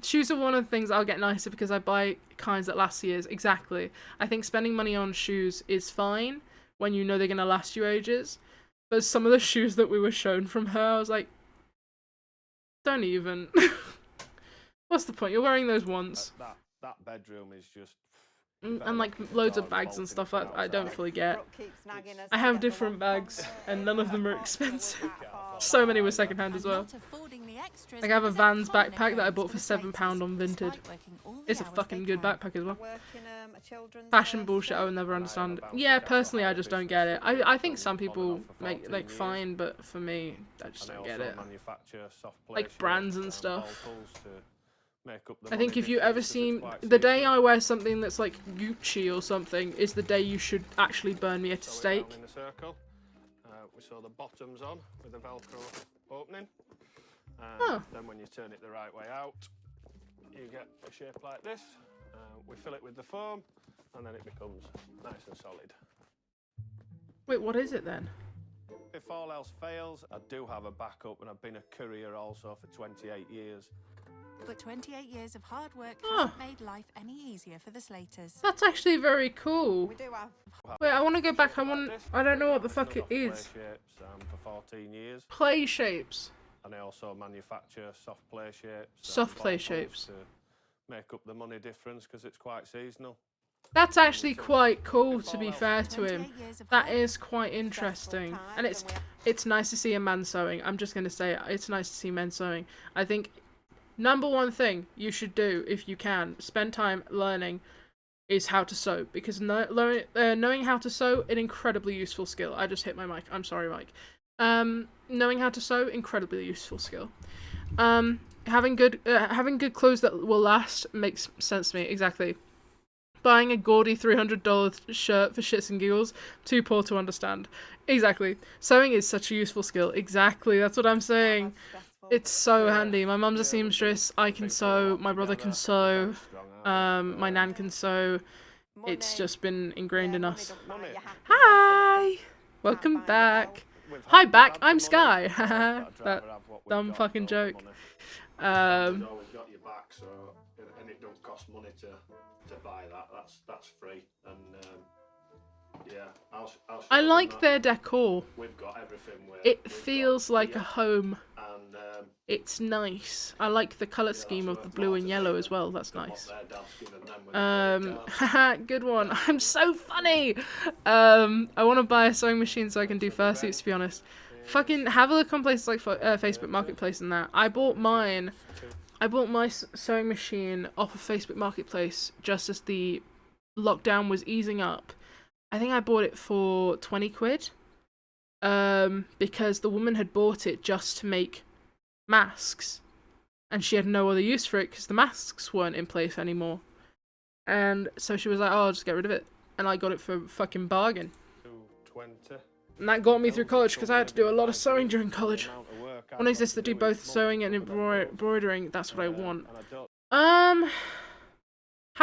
Shoes are one of the things I'll get nicer because I buy kinds that last years. Exactly. I think spending money on shoes is fine when you know they're going to last you ages. But some of the shoes that we were shown from her, I was like, don't even. What's the point? You're wearing those once. that bedroom is just... And like loads of bags and stuff I don't fully get. I have different bags and none of them are expensive. So many were secondhand as well. Like I have a Vans backpack that I bought for £7 on Vinted. It's a fucking good backpack as well. Fashion bullshit I would never understand. Yeah, personally I just don't get it. I think some people make like fine, but for me I just don't get it. Like brands and stuff. I think if you ever seen the day I wear something that's like Gucci or something is the day you should actually burn me at a stake. In a circle. We saw the bottoms on with the Velcro opening. Then when you turn it the right way out, you get a shape like this. We fill it with the foam, and then it becomes nice and solid. Wait, what is it then? If all else fails, I do have a backup, and I've been a courier also for 28 years. But 28 years of hard work hasn't made life any easier for the Slaters. That's actually very cool. We do have. Wait, I want to go back. I don't know what the fuck it is. Play shapes, for 14 years. Play shapes. And I also manufacture soft play shapes. Soft play shapes. To make up the money difference because it's quite seasonal. That's actually quite cool, to be fair to him. That is quite interesting. And it's nice to see a man sewing. I'm just going to say it's nice to see men sewing. I think number one thing you should do, if you can, spend time learning, is how to sew. Because knowing how to sew, an incredibly useful skill. I just hit my mic. I'm sorry, Mike. Knowing how to sew, incredibly useful skill. Having good clothes that will last makes sense to me. Exactly. Buying a gaudy $300 shirt for shits and giggles, too poor to understand. Exactly. Sewing is such a useful skill. Exactly. That's what I'm saying. It's so handy. My mum's a seamstress. I can sew. My brother can sew. My nan can sew. It's just been ingrained in us. Hi! Welcome back. Hi back, I'm Sky. That dumb fucking joke. Always got your back, so and it don't cost money to buy that. That's free. And yeah, I'll I like their decor. We've got everything. It feels like a home. And it's nice. I like the colour scheme of the blue and yellow as well. That's nice. Haha, good one. I'm so funny. I want to buy a sewing machine so I can do fursuits, to be honest. Fucking have a look on places like Facebook Marketplace and that. I bought my sewing machine off of Facebook Marketplace just as the lockdown was easing up. I think I bought it for 20 quid. because the woman had bought it just to make masks, and she had no other use for it because the masks weren't in place anymore. And so she was like, oh, I'll just get rid of it. And I got it for a fucking bargain. 220. And that got me through college because I had to do a lot of sewing during college. One exists that do both sewing and embroidering. That's what I want. Have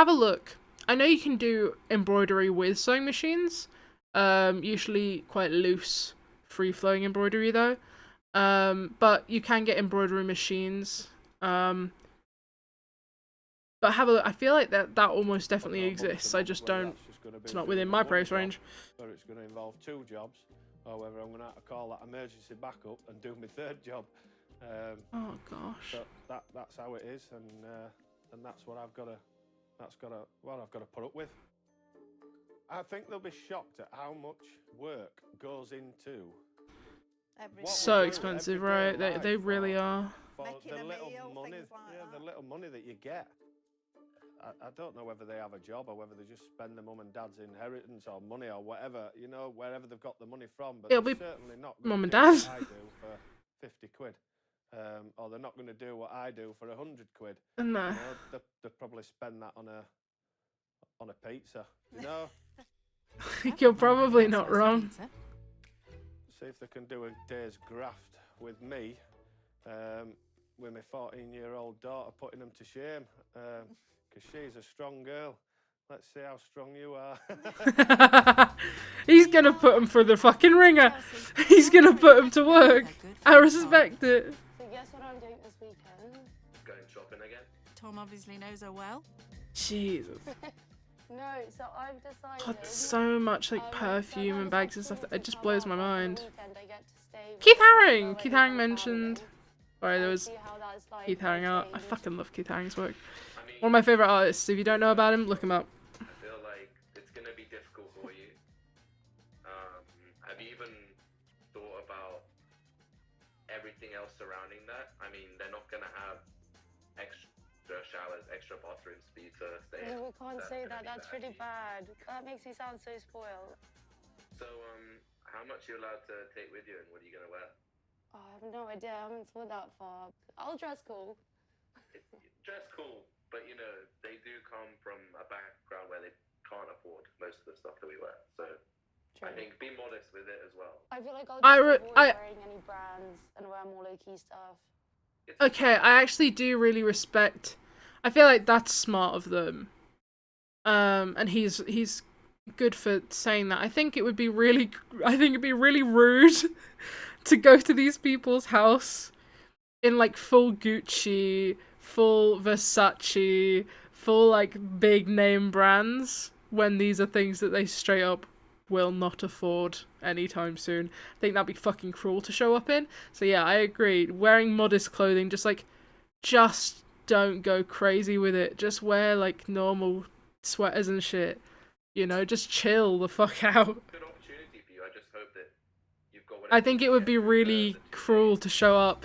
a look. I know you can do embroidery with sewing machines. Usually quite loose, free-flowing embroidery though. But you can get embroidery machines. But have a look. I feel like that almost definitely exists. I just don't. It's not within my price range. Whether it's going to involve 2 jobs, or whether I'm going to have to call that emergency backup and do my 3rd job. Oh gosh. But that's how it is, and that's what I've got to. I've got to put up with. I think they'll be shocked at how much work goes into. So expensive, right? They really are. For the little money, the little money that you get. I don't know whether they have a job or whether they just spend their mum and dad's inheritance or money or whatever, you know, wherever they've got the money from. But it'll they're be certainly not mum and do dad. what I do for 50 quid. Or they're not going to do what I do for 100 quid. No. You know, they'll probably spend that on a pizza. You know? You're probably not wrong. See if they can do a day's graft with me, with my 14-year-old daughter, putting them to shame. Because she's a strong girl. Let's see how strong you are. He's gonna put him for the fucking ringer. He's gonna put him to work. I respect it. So guess what I'm doing this weekend? Going shopping again? Tom obviously knows her well. Jesus. No, so I've decided... God, so much like perfume and bags and stuff. It just blows my mind. I get to stay Keith with Haring! my Keith family Haring mentioned. Sorry, there was see how that's like Keith Haring art. I changed. fucking love Keith Haring's work. I mean, One of my favourite artists. If you don't know about him, look him up. I feel like it's going to be difficult for you. Have you even thought about everything else surrounding that? I mean, they're not going to have extra showers, extra bathrooms for you to stay in. No, we can't say that. gonna be That's really bad. That makes me sound so spoiled. So, how much are you allowed to take with you, and what are you going to wear? Oh, I have no idea. I haven't thought that far. I'll dress cool. Dress cool, but you know, they do come from a background where they can't afford most of the stuff that we wear. So True. I think be modest with it as well. I feel like I'll I just re- avoid I- wearing any brands and wear more low-key stuff. Okay, I actually do really respect. I feel like that's smart of them. And he's good for saying that. I think it'd be really rude to go to these people's house in like full Gucci, full Versace, full like big name brands when these are things that they straight up will not afford anytime soon. I think that'd be fucking cruel to show up in. So yeah, I agree. Wearing modest clothing, just don't go crazy with it. Just wear like normal sweaters and shit. You know, just chill the fuck out. Good opportunity for you. I just hope that you've got. I think it would be really cruel to show up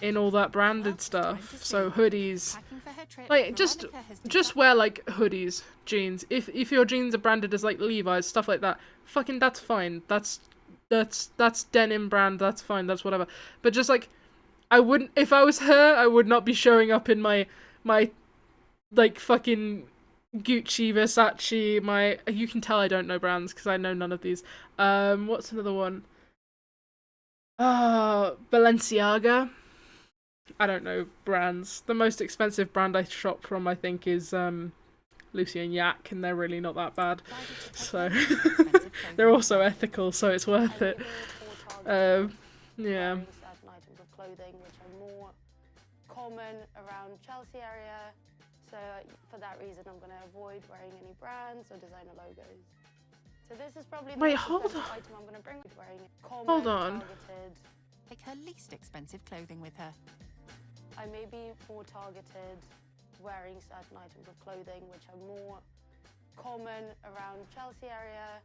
in all that branded stuff. So hoodies, Packing for her trip, like just Veronica has just wear like hoodies, jeans. If your jeans are branded as like Levi's, stuff like that, fucking that's fine. That's denim brand. That's fine. That's whatever. But just like, I wouldn't. If I was her, I would not be showing up in my like fucking Gucci, Versace. You can tell I don't know brands because I know none of these. What's another one? Balenciaga. I don't know brands. The most expensive brand I shop from, I think, is Lucy and Yak, and they're really not that bad. So they're also ethical, so it's worth it. Yeah. Wearing certain items of clothing which are more common around Chelsea area. So for that reason, I'm going to avoid wearing any brands or designer logos. So this is probably the Wait, most hold expensive on. item I'm going to bring. Wearing common, Hold on. targeted. take her least expensive clothing with her. I may be more targeted wearing certain items of clothing which are more common around Chelsea area.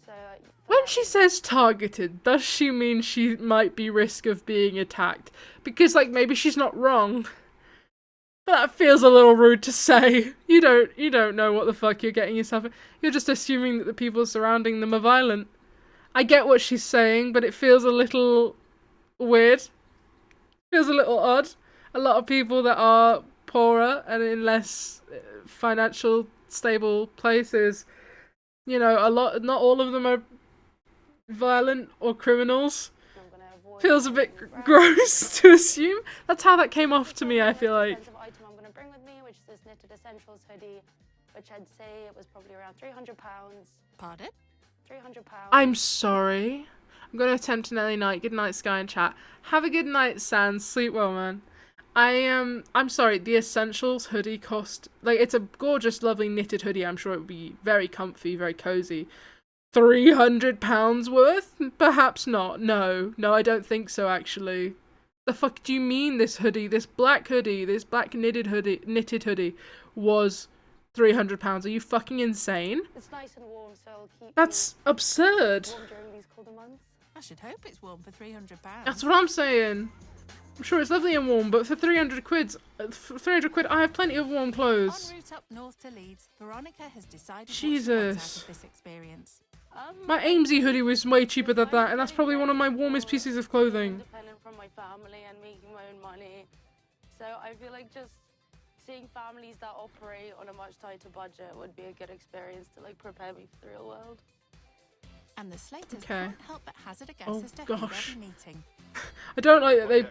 So for When that she reason- says targeted, does she mean she might be risk of being attacked? Because, like, maybe she's not wrong. But that feels a little rude to say. You don't know what the fuck you're getting yourself in. You're just assuming that the people surrounding them are violent. I get what she's saying, but it feels a little weird. Feels a little odd. A lot of people that are poorer and in less financial stable places, you know, not all of them are violent or criminals. Feels a bit gross to assume. That's how that came off to me, I feel like. Item I'm going to bring with me, which is this knitted essentials hoodie, which I'd say it was probably around £300. Pardon? £300. I'm sorry. I'm going to attempt an early night. Good night, Sky and chat. Have a good night, Sans. Sleep well, man. I'm sorry, the essentials hoodie cost, like, it's a gorgeous, lovely knitted hoodie. I'm sure it would be very comfy, very cozy. £300 worth? Perhaps not. No, I don't think so, actually. The fuck do you mean this hoodie, this black knitted hoodie was £300? Are you fucking insane? It's nice and warm, so I'll keep That's absurd. warm during these colder months. I should hope it's warm for £300. That's what I'm saying. I'm sure it's lovely and warm, but for 300 quid, I have plenty of warm clothes. En route up north to Leeds, Veronica has decided Jesus. what she wants out of this experience. My Amesy hoodie was way cheaper than that, and that's probably one of my warmest pieces of clothing. Independent from my family and making my own money. So I feel like just seeing families that operate on a much tighter budget would be a good experience to like prepare me for the real world. And the Slaters Okay. can't help but hazard a guess Oh, as to who gosh. they'll be meeting. I don't like that they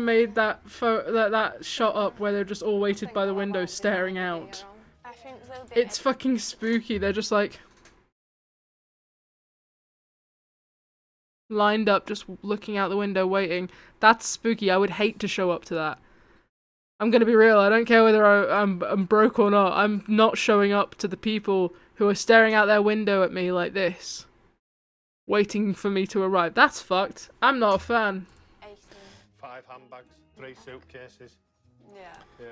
made that that shot up where they're just all waited by the window staring out. I think they'll be It's fucking spooky. They're just like lined up, just looking out the window, waiting. That's spooky. I would hate to show up to that. I'm gonna be real. I don't care whether I'm broke or not. I'm not showing up to the people who are staring out their window at me like this, waiting for me to arrive. That's fucked. I'm not a fan. 5 handbags, 3 suitcases. Yeah. Yeah.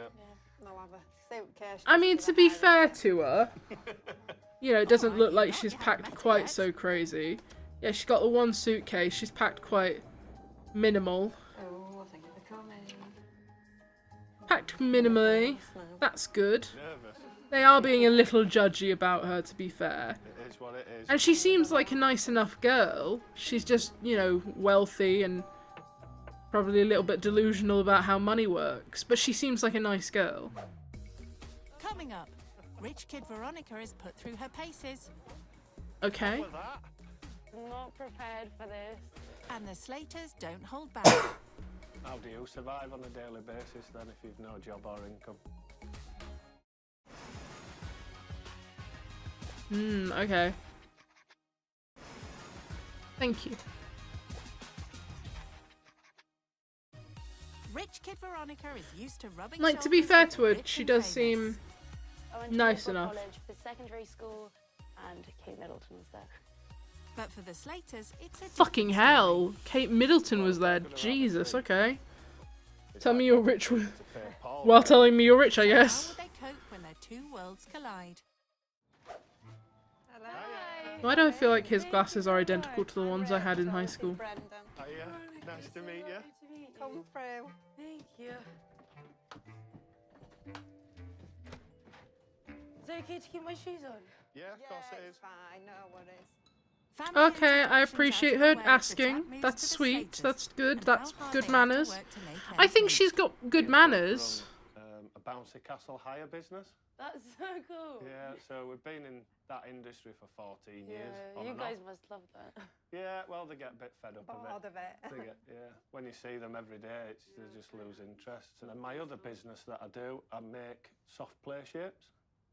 I'll have a suitcase. I mean, just to for be the fair to her, you know, it doesn't look like she's you haven't packed met quite yet. so crazy. Yeah, she's got the one suitcase. She's packed quite minimal. Oh, I think they're coming. Packed minimally. That's good. Nervous. They are being a little judgy about her, to be fair. It is what it is. And she seems like a nice enough girl. She's just, you know, wealthy and probably a little bit delusional about how money works. But she seems like a nice girl. Coming up, rich kid Veronica is put through her paces. Okay. With that, I'm not prepared for this. And the Slaters don't hold back. how do you survive on a daily basis then if you've no job or income? Okay. Thank you. Rich kid Veronica is used to rubbing Like, to be shoulders fair with to her, rich she and does famous. seem I went to nice local enough. college for secondary school, and Kate Middleton was there. But for the Slaters, it's a fucking different hell. Kate Middleton was there. Jesus, okay. Tell me you're rich To pay Paul, while telling me you're rich, I story. guess. How would they cope when their two worlds collide? Hello. Why do I feel like his glasses are identical to the ones I had in high school? Brendan, Hiya, nice to meet you. come through. Thank you. Is it okay to keep my shoes on? Yeah, of course it is. It's fine, no worries. Family Okay, I interactions appreciate as her to where the asking. chat moves That's to the sweet. Slaters That's good. and That's how hard good they have to manners. work to make I ends think meet. she's got good manners. A bouncy castle hire business. That's so cool. Yeah, so we've been in that industry for 14 years. on You and guys off. must love that. Yeah, well, they get a bit fed up Bored of of it. They get, yeah. When you see them every day, they just lose interest. And then my other business that I do, I make soft play shapes.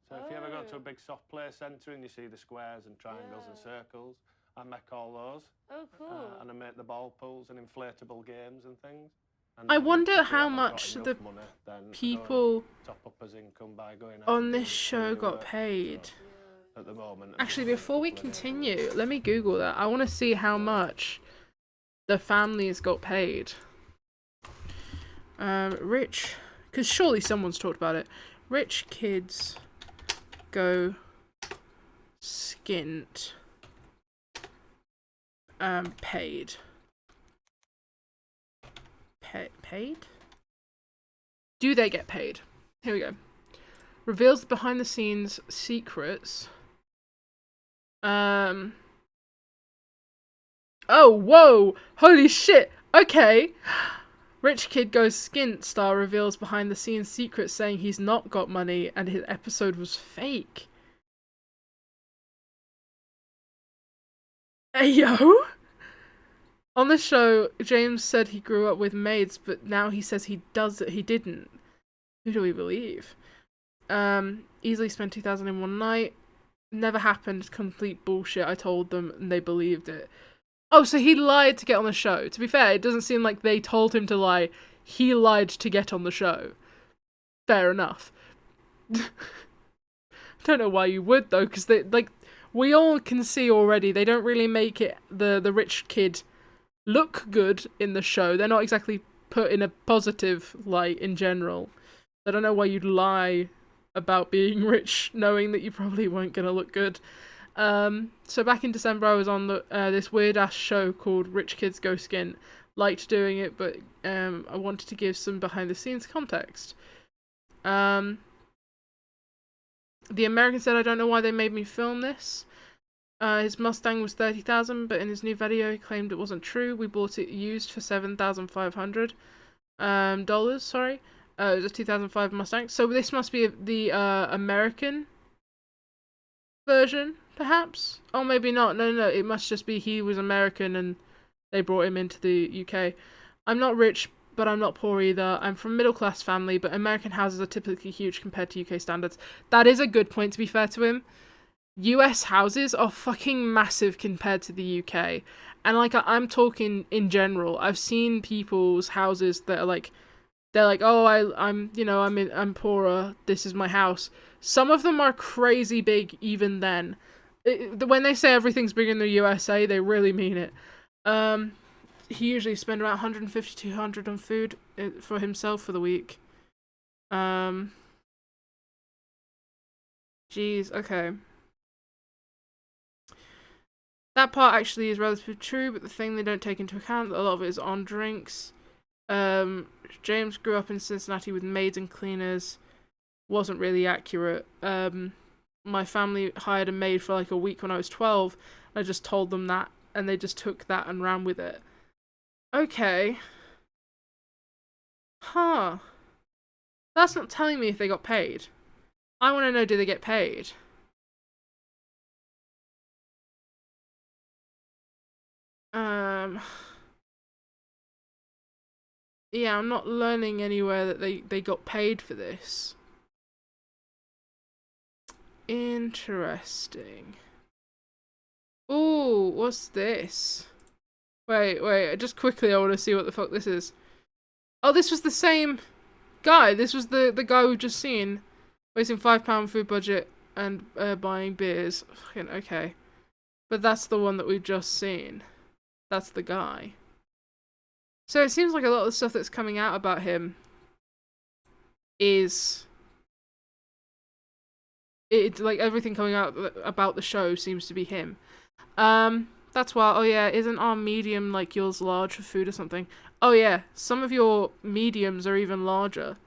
So if you ever go to a big soft play centre and you see the squares and triangles and circles, I make all those. Oh, cool. And I make the ball pools and inflatable games and things. And I then wonder if you how haven't got much enough the money, then I go people top up as income by going out on and this doing show comedy got work. paid. So, at the moment. I'm Actually, doing before we a couple of days. continue, let me Google that. I want to see how much the families got paid. Rich, because surely someone's talked about it. Rich kids go skint. Paid. Paid? Do they get paid? Here we go. Reveals the behind the scenes secrets. Oh, whoa! Holy shit! Okay! Rich Kid Goes Skint star reveals behind the scenes secrets saying he's not got money and his episode was fake. Ayo! On the show, James said he grew up with maids, but now he says he didn't. Who do we believe? Easily spent 2001 night. Never happened. Complete bullshit. I told them and they believed it. Oh, so he lied to get on the show. To be fair, it doesn't seem like they told him to lie. He lied to get on the show. Fair enough. I don't know why you would, though, because we all can see already they don't really make it the rich kid look good in the show. They're not exactly put in a positive light in general. I don't know why you'd lie about being rich knowing that you probably weren't going to look good. So back in December I was on this weird ass show called Rich Kids Go Skint. Liked doing it, but I wanted to give some behind the scenes context. The American said, I don't know why they made me film this. His Mustang was $30,000, but in his new video he claimed it wasn't true. We bought it used for $7,500 dollars. Sorry, it was a 2005 Mustang. So this must be the American version, perhaps. Oh, maybe not. No. It must just be he was American and they brought him into the UK. I'm not rich, but I'm not poor either. I'm from a middle-class family, but American houses are typically huge compared to UK standards. That is a good point, to be fair to him. US houses are fucking massive compared to the UK. And, like, I'm talking in general. I've seen people's houses that are, like, they're like, oh, I'm poorer, this is my house. Some of them are crazy big even then. When they say everything's big in the USA, they really mean it. He usually spends around 150 to 200 on food for himself for the week. Jeez, okay. That part actually is relatively true, but the thing they don't take into account, a lot of it is on drinks. James grew up in Cincinnati with maids and cleaners. Wasn't really accurate. My family hired a maid for like a week when I was 12. I just told them that, and they just took that and ran with it. Okay. Huh. That's not telling me if they got paid. I want to know, do they get paid? Yeah, I'm not learning anywhere that they got paid for this. Interesting. Ooh, what's this? Wait, just quickly, I want to see what the fuck this is. Oh, this was the same guy. This was the guy we've just seen. Wasting £5 food budget and buying beers. Fucking okay. But that's the one that we've just seen. That's the guy. So it seems like a lot of the stuff that's coming out about him is... It's like everything coming out about the show seems to be him. That's why, oh yeah, isn't our medium like yours large for food or something? Oh yeah, some of your mediums are even larger.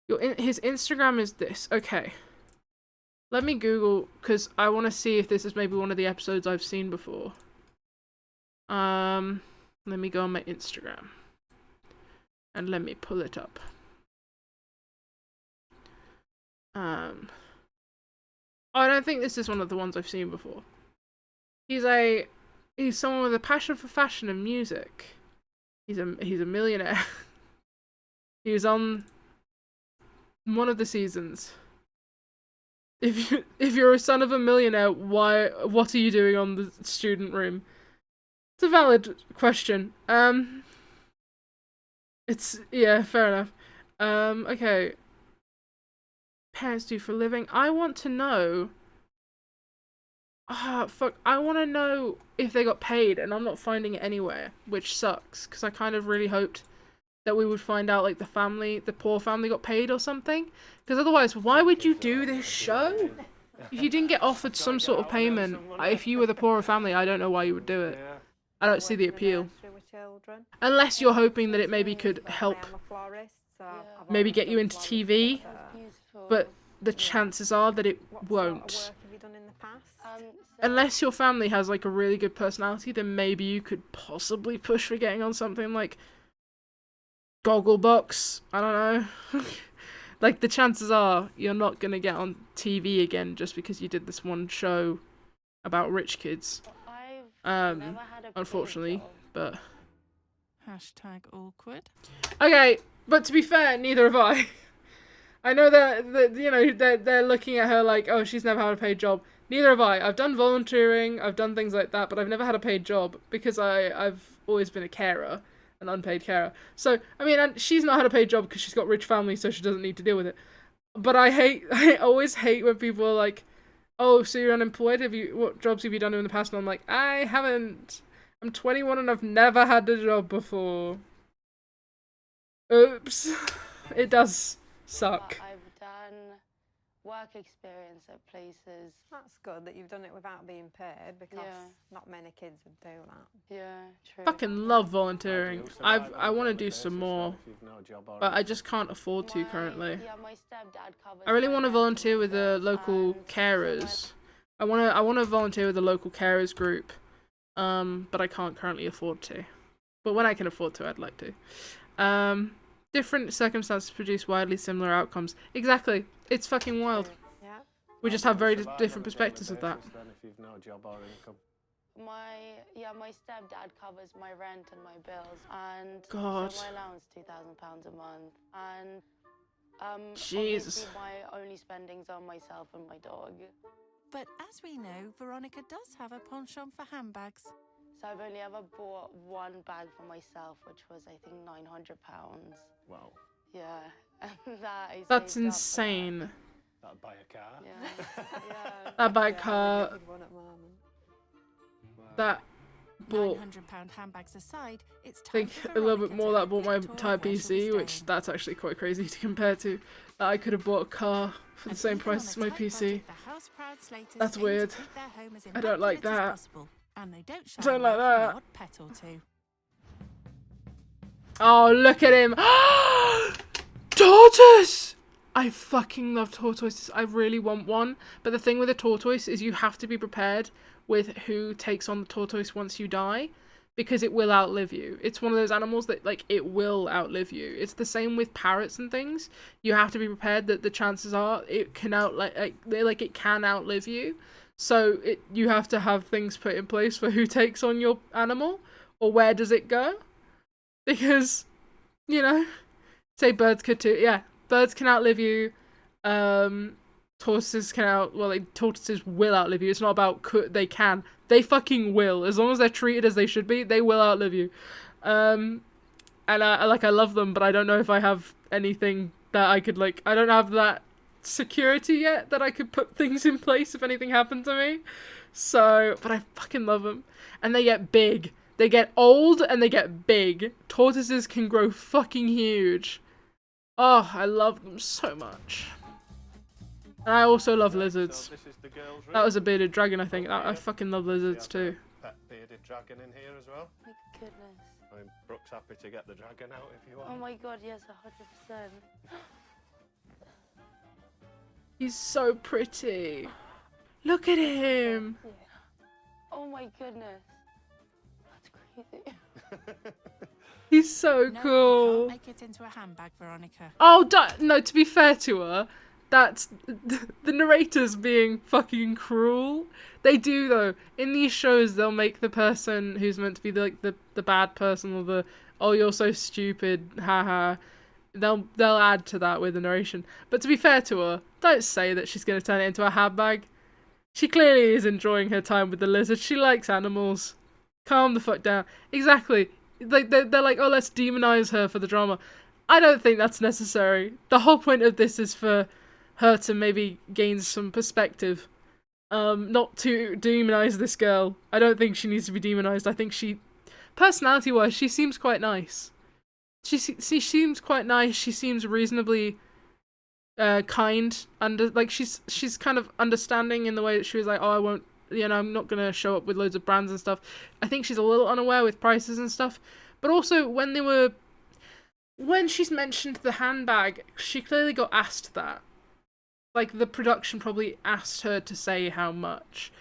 His Instagram is this. Okay. Let me Google, because I want to see if this is maybe one of the episodes I've seen before. Let me go on my Instagram. And let me pull it up. Oh, I don't think this is one of the ones I've seen before. He's someone with a passion for fashion and music. He's a millionaire. He was on one of the seasons. If you're a son of a millionaire, what are you doing on the student room? It's a valid question. Yeah, fair enough. Okay. Parents do for a living. I want to know. Fuck. I want to know if they got paid, and I'm not finding it anywhere, which sucks, because I kind of really hoped that we would find out, like, the poor family got paid or something. Because otherwise, why would you do this show? If you didn't get offered some sort of payment, if you were the poorer family, I don't know why you would do it. I don't see the appeal. Unless you're hoping that it maybe could help maybe get you into TV, but the chances are that it won't. you done in the past? Unless your family has like a really good personality, then maybe you could possibly push for getting on something like Gogglebox. I don't know. Like, the chances are you're not gonna get on TV again just because you did this one show about rich kids. I've never had a Unfortunately, job. but Hashtag awkward. okay. But to be fair, neither have I. I know that you know they're looking at her like, oh, she's never had a paid job. Neither have I. I've done volunteering, I've done things like that, but I've never had a paid job because I've always been a carer, an unpaid carer. So I mean, and she's not had a paid job because she's got rich family, so she doesn't need to deal with it. But I always hate when people are like, oh, so you're unemployed? What jobs have you done in the past? And I'm like, I haven't. I'm 21 and I've never had a job before. Oops. It does suck. But I've done work experience at places. That's good that you've done it without being paid, because not many kids would do that. Yeah, true. Fucking love volunteering. I want to do some more, but I just can't afford to currently. Yeah, my stepdad covers. I really my want to rent volunteer and with the bills, local and carers. I want to volunteer with the local carers group, but I can't currently afford to. But when I can afford to, I'd like to. Different circumstances produce widely similar outcomes. Exactly. It's fucking wild. Yeah. We just have very different perspectives of that. If you've no job or income. My stepdad covers my rent and my bills, and God. so my allowance £2,000 a month, and Jesus. obviously my only spendings are myself and my dog. But as we know, Veronica does have a penchant for handbags. So I've only ever bought one bag for myself, which was I think £900. Wow. Yeah, and that I That's saved up for insane. That'd buy a car. that. Yeah. That buy a Yeah, car. we did one at the moment. That bought, £900 handbags aside, it's I time think, for a little bit Veronica more to that bought my reflect on entire where she'll be PC, which staying. that's actually quite crazy to compare to. That I could have bought a car for the And same even price on as a my tight PC. budget, the house-proud Slaters That's aim to weird. keep their home as I don't like immaculate as that. possible, and they don't shy Don't away like from that. the odd pet or two. Oh, look at him. Tortoise! I fucking love tortoises. I really want one. But the thing with a tortoise is you have to be prepared with who takes on the tortoise once you die, because it will outlive you. It's one of those animals that, like, it will outlive you. It's the same with parrots and things. You have to be prepared that the chances are it can it can outlive you. So you have to have things put in place for who takes on your animal or where does it go. Because, you know, say birds could too. Yeah, birds can outlive you. Tortoises tortoises will outlive you. It's not about they can. They fucking will. As long as they're treated as they should be, they will outlive you. And I love them, but I don't know if I have anything that I could I don't have that security yet that I could put things in place if anything happened to me. So, but I fucking love them. And they get big. They get old and they get big. Tortoises can grow fucking huge. Oh, I love them so much. And I also love lizards. So this is the girls' room. That was a bearded dragon, I think. I fucking love lizards too. Pet bearded dragon in here as well. My goodness. I mean, Brooke's happy to get the dragon out if you want. Oh my god, yes, 100%. He's so pretty. Look at him. Yeah. Oh my goodness. That's crazy. He's so No, cool. you can't make it into a handbag, Veronica. Oh, no, to be fair to her, that's the narrators being fucking cruel. They do, though. In these shows, they'll make the person who's meant to be the bad person or the, oh, you're so stupid, haha. They'll add to that with the narration. But to be fair to her, don't say that she's going to turn it into a handbag. She clearly is enjoying her time with the lizard. She likes animals. Calm the fuck down. Exactly. They're like, oh, let's demonize her for the drama. I don't think that's necessary. The whole point of this is for her to maybe gain some perspective. Not to demonize this girl. I don't think she needs to be demonized. I think personality-wise, she seems quite nice. She seems quite nice. She seems reasonably kind. She's kind of understanding in the way that she was like, oh, I won't, I'm not gonna show up with loads of brands and stuff. I think she's a little unaware with prices and stuff. But also when she's mentioned the handbag, she clearly got asked that. like the production probably asked her to say how much,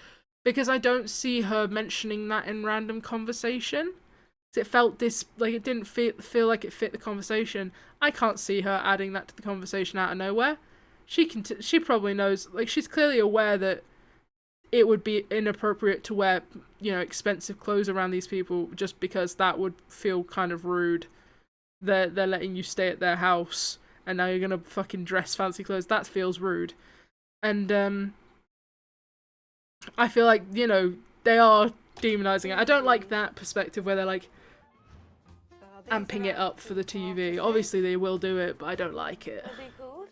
because I don't see her mentioning that in random conversation. It felt like it didn't feel like it fit the conversation. I can't see her adding that to the conversation out of nowhere. She probably knows, like, she's clearly aware that it would be inappropriate to wear, you know, expensive clothes around these people, just because that would feel kind of rude. They're letting you stay at their house, and now you're gonna fucking dress fancy clothes. That feels rude. And I feel like, you know, they are demonizing it. I don't like that perspective where they're like amping it up for the TV. Obviously they will do it, but I don't like it. What are they called?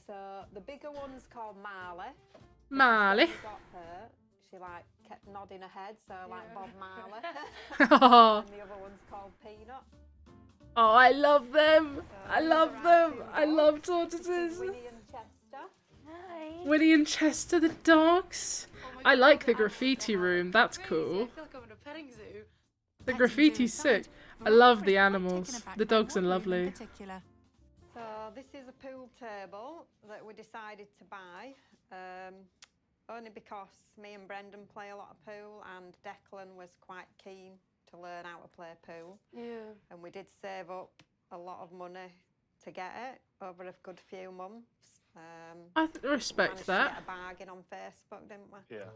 So the bigger one's called Marley. Marley. When we got her, she like kept nodding her head, so like Bob Marley. Oh, And the other one's called Peanut. I love them. I love them. I love This tortoises. is Winnie and Chester. Hi. Winnie and Chester, the dogs. Oh my I God, like the animals graffiti are room. That's crazy. cool. I feel like I'm in a petting zoo. The Petting graffiti's zoo sick. aside, I love the Veronica's quite animals. taken aback The by dogs are one room in lovely. particular. So this is a pool table that we decided to buy, only because me and Brendan play a lot of pool, and Declan was quite keen to learn how to play pool. Yeah. And we did save up a lot of money to get it over a good few months. I We respect managed to that. get a bargain on Facebook, didn't we? Yeah.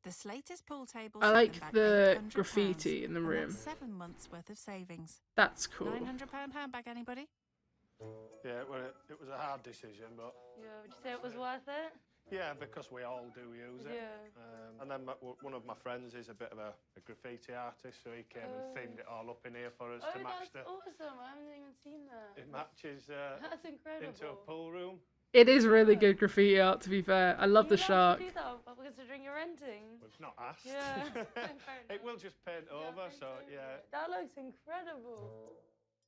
The Slaters pool table I set like them back the £800, graffiti in the and room. that's 7 months worth of savings. That's cool. £900 handbag, anybody? Yeah, well, it was a hard decision, but Yeah. Would you say it was worth it? yeah, because we all do use it. Yeah. And then one of my friends is a bit of a graffiti artist, so he came and themed it all up in here for us Oh, to match that's awesome. I haven't even seen that. It matches That's incredible. into a pool room. It is really good graffiti art, to be fair. I love the shark. Do that, considering you're renting. We've not asked. Yeah. It will just paint over, so yeah. That looks incredible.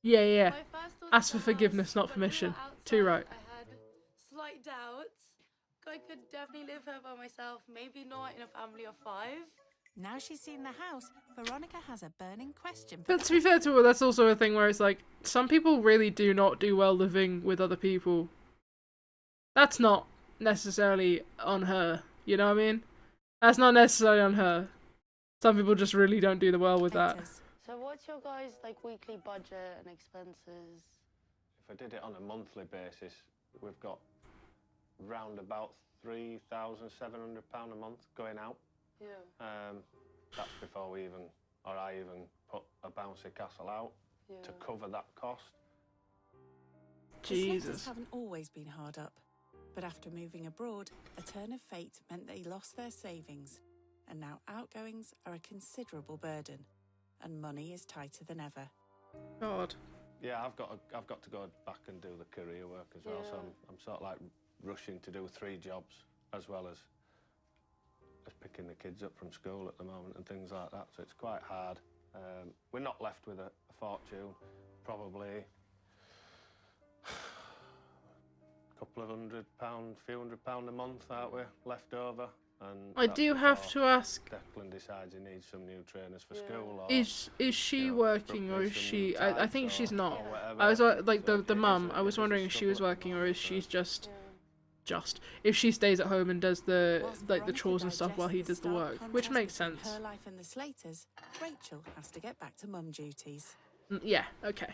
Yeah, yeah. My first thoughts Ask of for the forgiveness, house, not when we were permission. Too outside, right. I had slight doubts. I could definitely live here by myself, maybe not in a family of 5. Now she's seen the house, Veronica has a burning question. But to be fair to her, that's also a thing where it's like, some people really do not do well living with other people. That's not necessarily on her, you know what I mean? That's not necessarily on her. Some people just really don't do well with that. So what's your guys' like weekly budget and expenses? If I did it on a monthly basis, we've got round about £3,700 a month going out. Yeah. That's before I even put a bouncy castle out to cover that cost. The Slaters Jesus. haven't always been hard up, but after moving abroad, a turn of fate meant they lost their savings, and now outgoings are a considerable burden, and money is tighter than ever. God. Yeah, I've got to go back and do the career work as well. So I'm sort of like rushing to do 3 jobs as well as picking the kids up from school at the moment and things like that. So it's quite hard. We're not left with a fortune, probably a couple of £100, few £100 a month, aren't we, left over? And I that's do have before to ask, Declan decides he needs some new trainers for school. Or, is she you know, working or is some she... new I tights think she's or not. whatever. I was like So the it mum. is a- I was it is a wondering if she was struggle at the working or moment, is so- she's just if she stays at home and does the Whilst like the Veronica chores and stuff while he digests does the stark work, which contrast makes between sense. her life and the Slaters, Rachel has to get back to mum duties. Yeah. Okay.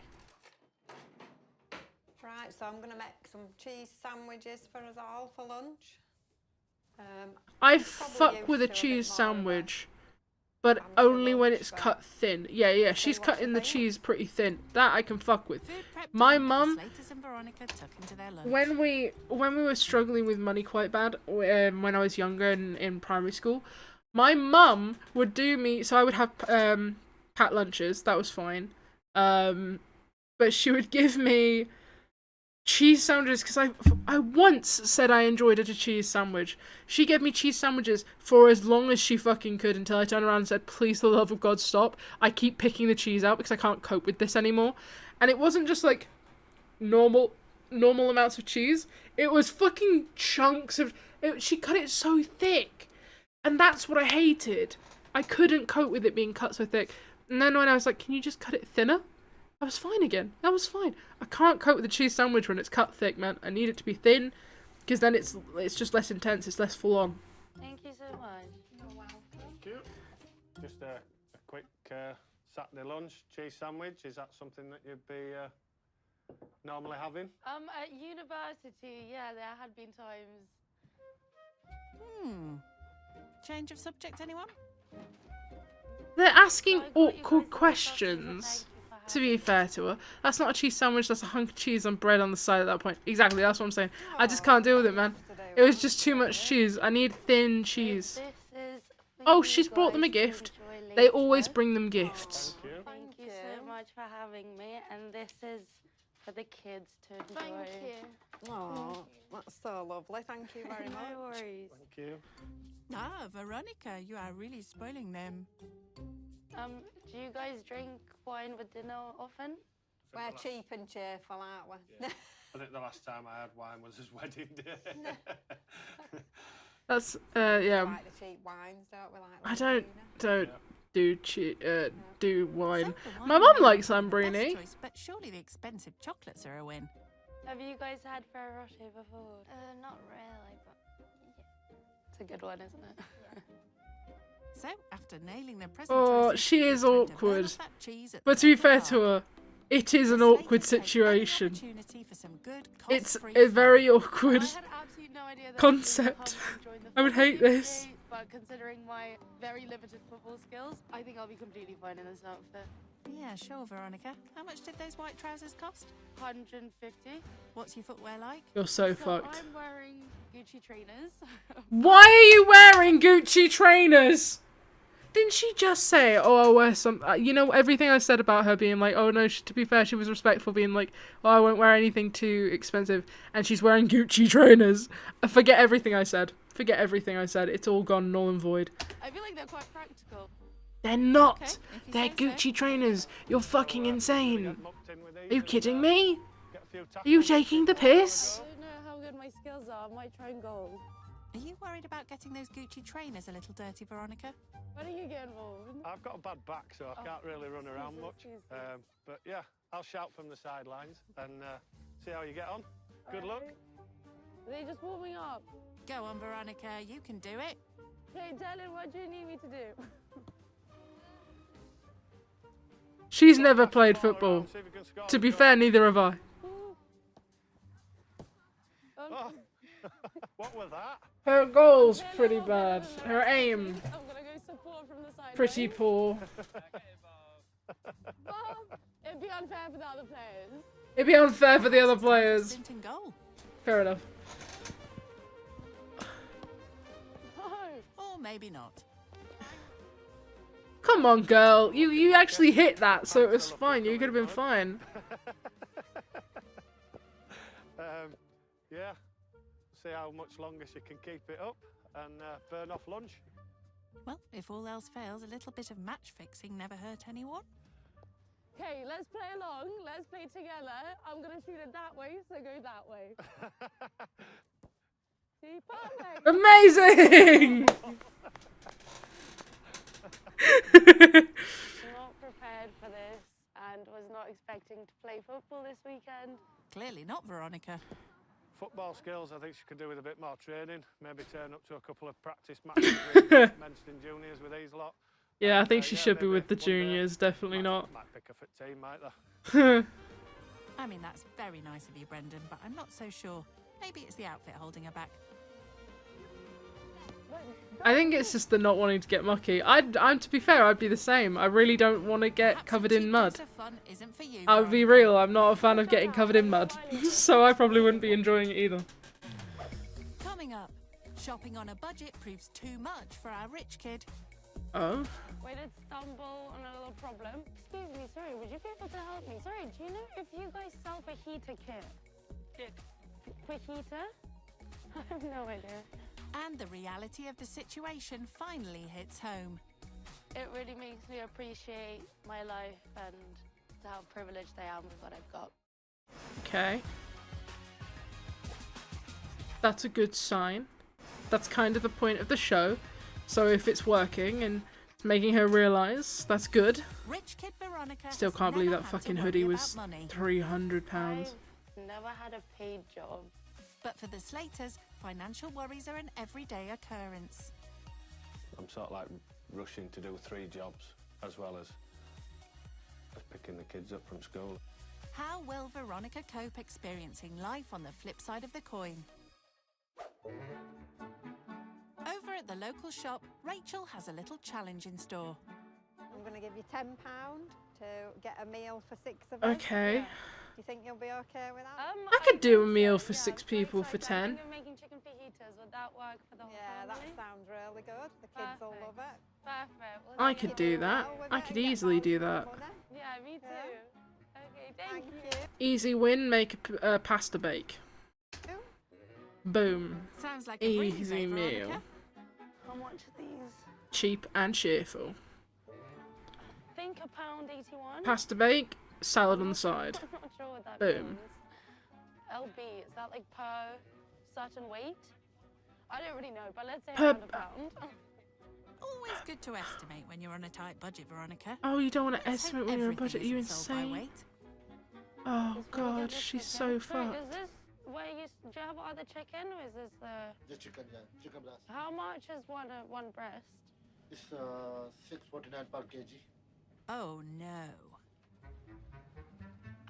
Right, so I'm going to make some cheese sandwiches for us all for lunch. I Probably fuck used with a to a bit cheese more of a sandwich, but fancy only when lunch, it's but cut thin. Yeah. She's what cutting you the think? cheese pretty thin. That I can fuck with. Food prep My done, the mum, Slaters and Veronica tuck into their lunch. when we were struggling with money quite bad when I was younger and in primary school, my mum would do me, so I would have pat lunches. That was fine. But she would give me cheese sandwiches because I once said I enjoyed a cheese sandwich. She gave me cheese sandwiches for as long as she fucking could until I turned around and said, please, for the love of God, stop. I keep picking the cheese out because I can't cope with this anymore. And it wasn't just like normal amounts of cheese. It was fucking chunks of it. She cut it so thick. And that's what I hated. I couldn't cope with it being cut so thick. And then when I was like, can you just cut it thinner? I was fine again. That was fine. I can't cope with the cheese sandwich when it's cut thick, man. I need it to be thin. Because then it's just less intense. It's less full on. Thank you so much. You're welcome. Thank you. Just a quick Saturday lunch, cheese sandwich. Is that something that you'd be normally having? At university, yeah, there had been times. Change of subject, anyone? They're asking I've got you awkward guys questions. Thank To you be fair to her, that's not a cheese sandwich. That's a hunk of cheese on bread on the side at that point. Exactly. That's what I'm saying. I just can't deal with it, man. It was just too much cheese. I need thin cheese. This is for Oh, you she's brought them a guys to gift. enjoy They always later. bring them gifts. Thank you. Thank you so much for having me, and this is for the kids to enjoy. Thank you. Oh, that's so lovely. Thank you very much. No worries. Thank you. Ah, Veronica, you are really spoiling them. Do you guys drink wine with dinner often? We're cheap and cheerful, aren't we? Yeah. I think the last time I had wine was his wedding day. That's We yeah. like the cheap wines, don't we? Like I don't Lamborghini. do wine. So the My wine mum might likes be the best Lamborghini. choice, but surely the expensive chocolates are a win. Have you guys had Ferrero Rocher before? Not really, but It's a good one, isn't it? So, after nailing the present Oh, choices, she is it's time to burn awkward. off that cheese at But the to be local fair park. to her, it is an The awkward Slaters take any situation. opportunity for some good, It's cost-free a fun. very awkward. I had absolutely no idea that concept. I would hate this. But considering my very limited football skills, I think I'll be completely fine in this outfit. Yeah, sure, Veronica. How much did those white trousers cost? 150. What's your footwear like? You're so So fucked. I'm wearing Gucci trainers. Why are you wearing Gucci trainers? Didn't she just say, oh, I'll wear some... you know, everything I said about her being like, oh, no, to be fair, she was respectful, being like, oh, I won't wear anything too expensive, and she's wearing Gucci trainers. Forget everything I said. Forget everything I said. It's all gone null and void. I feel like they're quite practical. They're not. Okay, if you They're say so. Gucci trainers. You're fucking insane. Get mucked in with these Are you and, kidding me? get a few Are you tackles taking the before we piss? go. I don't know how good my skills are. I might try and go. Are you worried about getting those Gucci trainers a little dirty, Veronica? Why don't you get involved? I've got a bad back, so I can't really run around much. excuse me. But yeah, I'll shout from the sidelines and see how you get on. Good luck. Are they just warming up? Go on, Veronica, you can do it. Okay, Dylan, what do you need me to do? She's never Pass the played ball football. around, see if you can score To a be goal. fair, neither have I. Oh. What was that? Her goal's pretty bad. Her aim, I'm gonna go support from the side. pretty poor. Well, it'd be unfair for the other players. It'd be unfair for the other players. Skint in goal. Fair enough. No. Or maybe not. Come on, girl. You actually hit that, so it was fine. You could have been fine. Yeah, see how much longer she can keep it up and burn off lunch. Well, if all else fails, a little bit of match fixing never hurt anyone. Okay, let's play along. Let's play together. I'm gonna shoot it that way, so go that way. See, perfect. Amazing! Not prepared for this and was not expecting to play football this weekend. Clearly not, Veronica. Football skills, I think she could do with a bit more training. Maybe turn up to a couple of practice matches with mentioned juniors with these lot. Yeah, I And, think she should be maybe with the one day juniors, definitely not. Might pick a fit team, might they? I mean, that's very nice of you, Brendan, but I'm not so sure. Maybe it's the outfit holding her back. I think it's just the not wanting to get mucky. I'm to be fair, I'd be the same. I really don't want to get Perhaps covered a in cheap mud. dose of fun isn't for you, I'll be Veronica. real, I'm not a fan of getting covered in mud. So I probably wouldn't be enjoying it either. Coming up, shopping on a budget proves too much for our rich kid. Oh? We did stumble on a little problem. Excuse me, sorry, would you be able to help me? Sorry, do you know if you guys sell fajita kit? Fajita? I have no idea. And the reality of the situation finally hits home. It really makes me appreciate my life and how privileged I am with what I've got. Okay. That's a good sign. That's kind of the point of the show. So if it's working and it's making her realise, that's good. Rich kid Veronica Still has can't believe never that had to fucking worry hoodie about was money. £300. I've never had a paid job, But for the Slaters, financial worries are an everyday occurrence. I'm sort of like rushing to do 3 jobs as well as picking the kids up from school. How will Veronica cope experiencing life on the flip side of the coin? Over at the local shop, Rachel has a little challenge in store. I'm going to give you £10 to get a meal for 6 of us. Okay. Do you think you'll be okay with that? I could do a think meal so, for yeah. 6 people for Great 10. idea. I'm making chicken fajitas. Would that work for the whole Yeah, that family? sounds really good. The kids will love it. Perfect. Well, I then could you do that. well with I it could and get easily do value that. for money. Yeah, me too. Yeah. Okay, thank you. Easy win, make a pasta bake. Ooh. Boom. Sounds like a breeze, Easy eh, meal. Veronica? How much are these? Cheap and cheerful. I think £1.81. Pasta bake, salad on the side. I'm not sure what that Boom. means. LB, is that like per certain weight? I don't really know, but let's say Per- around £1. Always good to estimate when you're on a tight budget, Veronica. Oh, you don't want to Let's hope estimate when you're on a budget, everything you isn't sold by insane? weight. Oh This one, god, this she's chicken. so Sorry, fucked. is this where you do you have other chicken or is this the chicken, yeah, chicken breast. how much is one breast? It's 6.49 per kg. Oh no.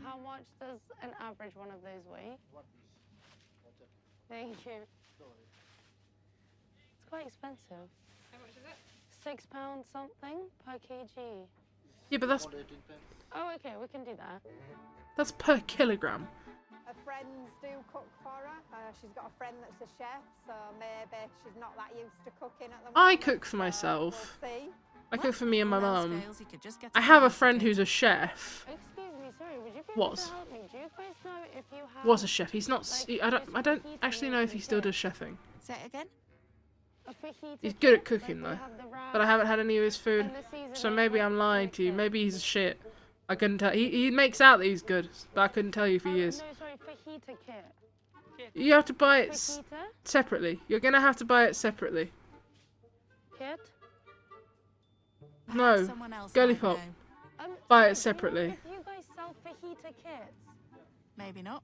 How much does an average one of those weigh? What piece? Thank you. Sorry. It's quite expensive. How much is it? £6 something per kg. Yeah, but that's 18 pence. Oh, okay, we can do that. per kilogram. Her friends do cook for her. She's got a friend that's a chef, so maybe she's not that used to cooking at the moment. I cook for so myself. We'll see. I cook for me and my All else mum. fails, you could just get I have a pasta friend kit. who's a chef. Excuse me, sorry, would you be able Was. to help me? Do you guys know if you have Was a chef. He's not. like, I don't just actually fajita know if he meals still and does chefing. Say it again? a fajita He's good at kit? cooking Like, though. they have the wrap But I haven't had any of his food, and the seasoning, so maybe like, I'm lying like to you. it. Maybe he's shit. I couldn't tell. He makes out that he's good, but I couldn't tell you if Oh, he is. no, sorry, fajita kit. You have to buy it Fajita separately. You're gonna have to buy it separately. kit. Perhaps No, someone else girly might pop. know. Buy it sorry, do you know separately. If you guys sell fajita kits. Maybe not.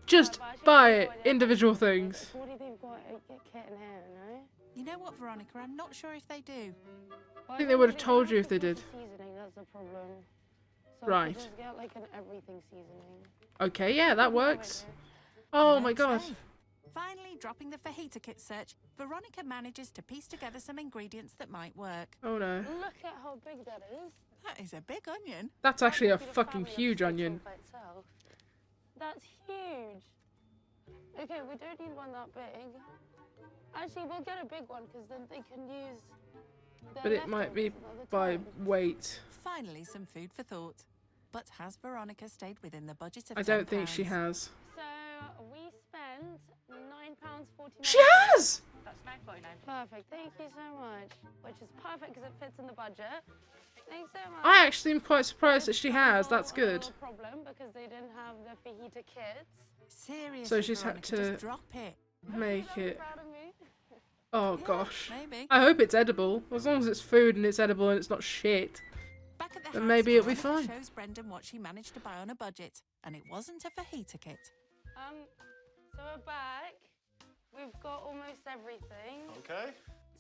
Just But actually, buy I have it, no idea. individual things. Surely they've got a kit in here, no? You know what, Veronica? I'm not sure if they do. Well, think they don't would have don't told you if the they did. Seasoning, that's the problem. So Right. I could just get like an everything seasoning. Okay, yeah, that No works. idea. Oh You my don't god. say. Finally, dropping the fajita kit search, Veronica manages to piece together some ingredients that might work. Oh no. Look at how big that is. That is a big onion. That's actually a That could be the fucking family of huge six onion. all by itself. That's huge. Okay, we don't need one that big. Actually, we'll get a big one because then they can use. their But it might be leftovers another by time. weight. Finally, some food for thought. But has Veronica stayed within the budget of I don't think she £10? has. So we spent £9.49. She has! That's £9.49. Perfect. Thank you so much. Which is perfect because it fits in the budget. Thanks so much. I actually am quite surprised that she has. That's A good. little problem because they didn't have the fajita kits. Seriously, So she's had Veronica, to- just drop it. Make Are you it. proud of me? Oh Yeah, gosh. Maybe. I hope it's edible. As long as it's food and it's edible and it's not shit. Back at the Then house, maybe it'll be Veronica fine. shows Brendan what she managed to buy on a budget, and it wasn't a fajita kit. So we're back. We've got almost everything. Okay,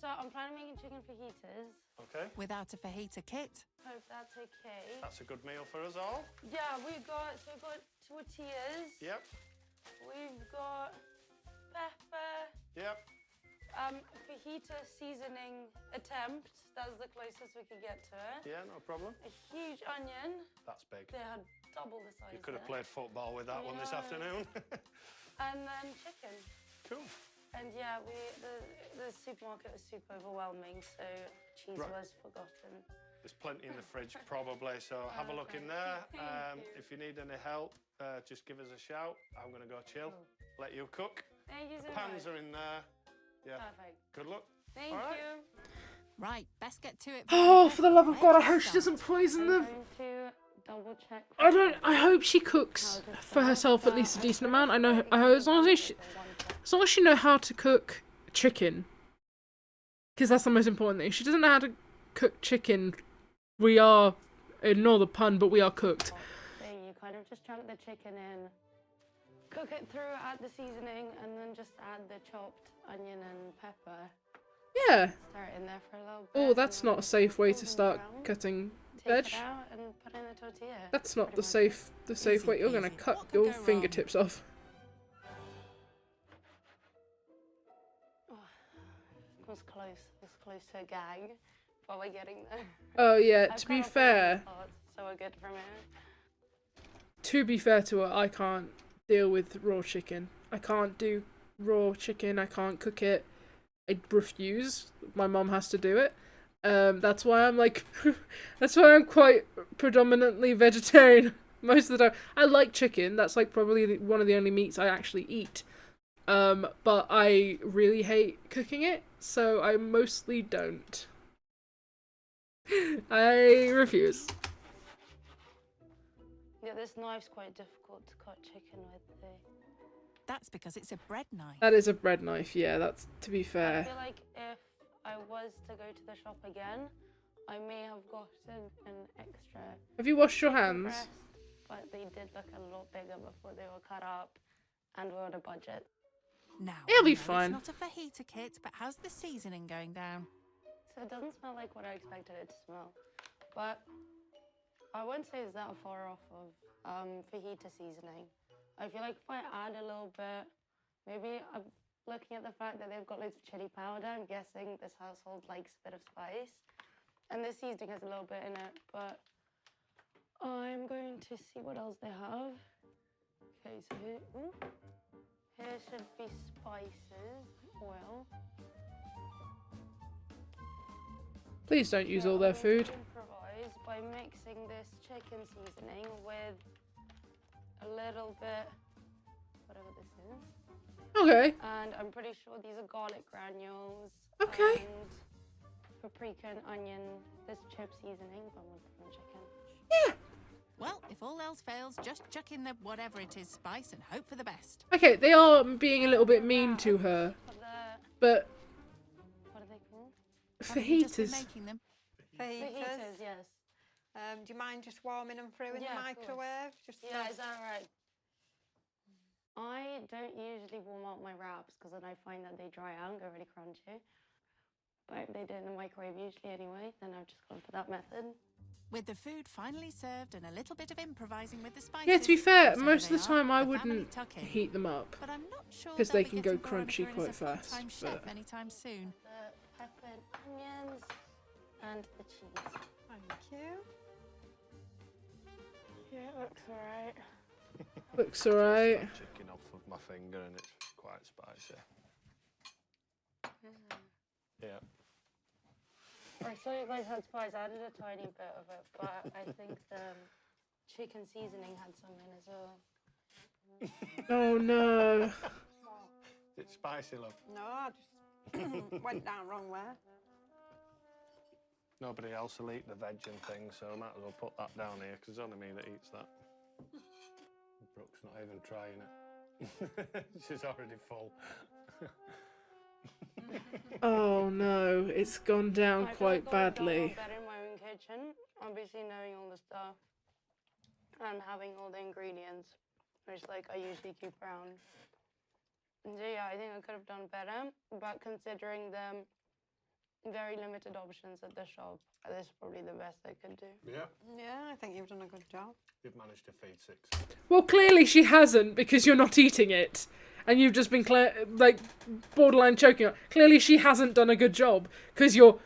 So I'm planning on making chicken fajitas. okay. Without a fajita kit, Hope that's okay. That's a good meal for us all. Yeah, we've got tortillas. Yep, We've got pepper. yep. Fajita seasoning attempt. That's the closest we could get to it. Yeah, no problem. A huge onion. That's big. They had double the size. You could have there. played football with that one this Yeah. afternoon. And then chicken. Cool. And yeah, the supermarket was super overwhelming, so cheese Right. was forgotten. There's plenty in the fridge probably, so have a look in there. Thank you. If you need any help, just give us a shout. I'm going to go chill, let you cook. Thank you so Pans much. are in there. Yeah, Perfect. good luck. Thank All right. you. right, best get to it. Oh, Veronica. for the love of Where God, do I you hope she start? doesn't poison I'm them. going to double check. I hope she cooks for herself at least a decent amount. I know, as long as she knows how to cook chicken. Because that's the most important thing. If she doesn't know how to cook chicken, we are, ignore the pun, but we are cooked. So you kind of just chunk the chicken in cook it through, add the seasoning, and then just add the chopped onion and pepper. Yeah. Stir it in there for a little bit. Oh, that's and then not a safe way to golden start brown. cutting Take veg. it out and put in the tortilla. That's not Pretty the much it. safe Easy way. You're gonna peasy. cut What could your go wrong? fingertips off. Oh, it was close. It was close to a gag, but we're getting there. Oh yeah. I've To be cut off all fair, these parts, so we're good from here. to her, I can't deal with raw chicken. I can't do raw chicken. I can't cook it. I refuse. My mom has to do it. That's why I'm like, that's why I'm quite predominantly vegetarian most of the time. I like chicken. That's like probably one of the only meats I actually eat. But I really hate cooking it, so I mostly don't. I refuse. Yeah, this knife's quite difficult to cut chicken with. That's because it's a bread knife. That is a bread knife, yeah, that's to be I fair. feel like if I was to go to the shop again, I may have gotten an extra Have you washed your chicken hands? breast, but they did look a lot bigger before they were cut up, and we're on a budget. Now, It'll be I know fine. It's not a fajita kit, but how's the seasoning going down? So it doesn't smell like what I expected it to smell, but I wouldn't say it's that far off of fajita seasoning. I feel like if I add a little bit, maybe I'm looking at the fact that they've got loads of chili powder, I'm guessing this household likes a bit of spice. And this seasoning has a little bit in it, but I'm going to see what else they have. Okay, so here should be spices, oil. Please don't use all I'm their going to food. improvise by mixing this chicken seasoning with a little bit, whatever this is. Okay. And I'm pretty sure these are garlic granules. Okay. And paprika and onion. This chip seasoning, but I'm going to put on chicken. Yeah. Well, if all else fails, just chuck in the whatever it is spice and hope for the best. Okay, they are being a little bit mean to her, For the, but what are they called? Haven't you just been fajitas. making them? Fajitas, yes. Do you mind just warming them through in Yeah, the of course. microwave? Just Yeah, is that right? I don't usually warm up my wraps because then I find that they dry out and go really crunchy. But if they do it in the microwave usually anyway, then I've just gone for that method. With the food finally served and a little bit of improvising with the spices. Yeah, to be fair, so most they of the are, time I the family wouldn't tuck-in. heat them up. But I'm not sure 'Cause they'll they be can go getting Veronica crunchy in as quite a fast, full-time chef but- anytime soon. The pepper and onions and the cheese. Thank you. Yeah, it looks alright. Looks alright. Chicken off of my finger and it's quite spicy. Yeah. I saw you guys had spice. I added a tiny bit of it, but I think the chicken seasoning had some in as well. Oh no. It's spicy, love. No, I just went down wrong way. Nobody else will eat the veg and things, so I might as well put that down here because it's only me that eats that. Brooke's not even trying it. She's already full. Oh no, it's gone down I feel quite like I've done a badly. lot better in my own kitchen, obviously knowing all the stuff and having all the ingredients, which like I usually keep around. And so yeah, I think I could have done better, but considering the very limited options at the shop, this is probably the best I could do. Yeah. Yeah, I think you've done a good job. You've managed to feed 6. Well, clearly she hasn't because you're not eating it. And you've just been like borderline choking on. Clearly she hasn't done a good job because you're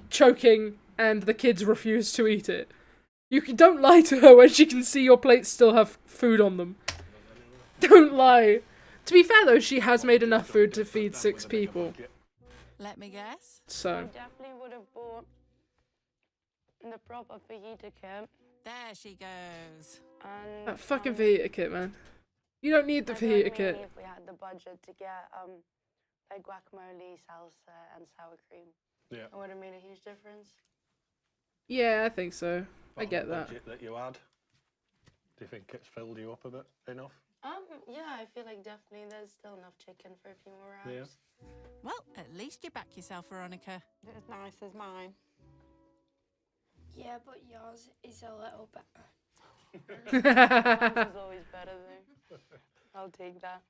choking and the kids refuse to eat it. Don't lie to her when she can see your plates still have food on them. Don't lie. To be fair though, she has made enough food to feed 6 people. Let me guess. I So definitely would have bought the proper fajita kit. There she goes. And that fucking fajita kit, man. You don't need the I feel fajita like kit. maybe if we had the budget to get like guacamole, salsa, and sour cream, Yeah. it would have made a huge difference. Yeah, I think so. I What get that. budget that you had? Do you think it's filled you up a bit enough? Yeah, I feel like definitely there's still enough chicken for a few more wraps. Well, at least you back yourself, Veronica. It's as nice as mine. Yeah, but yours is a little better. Mine's is always better though. I'll take that.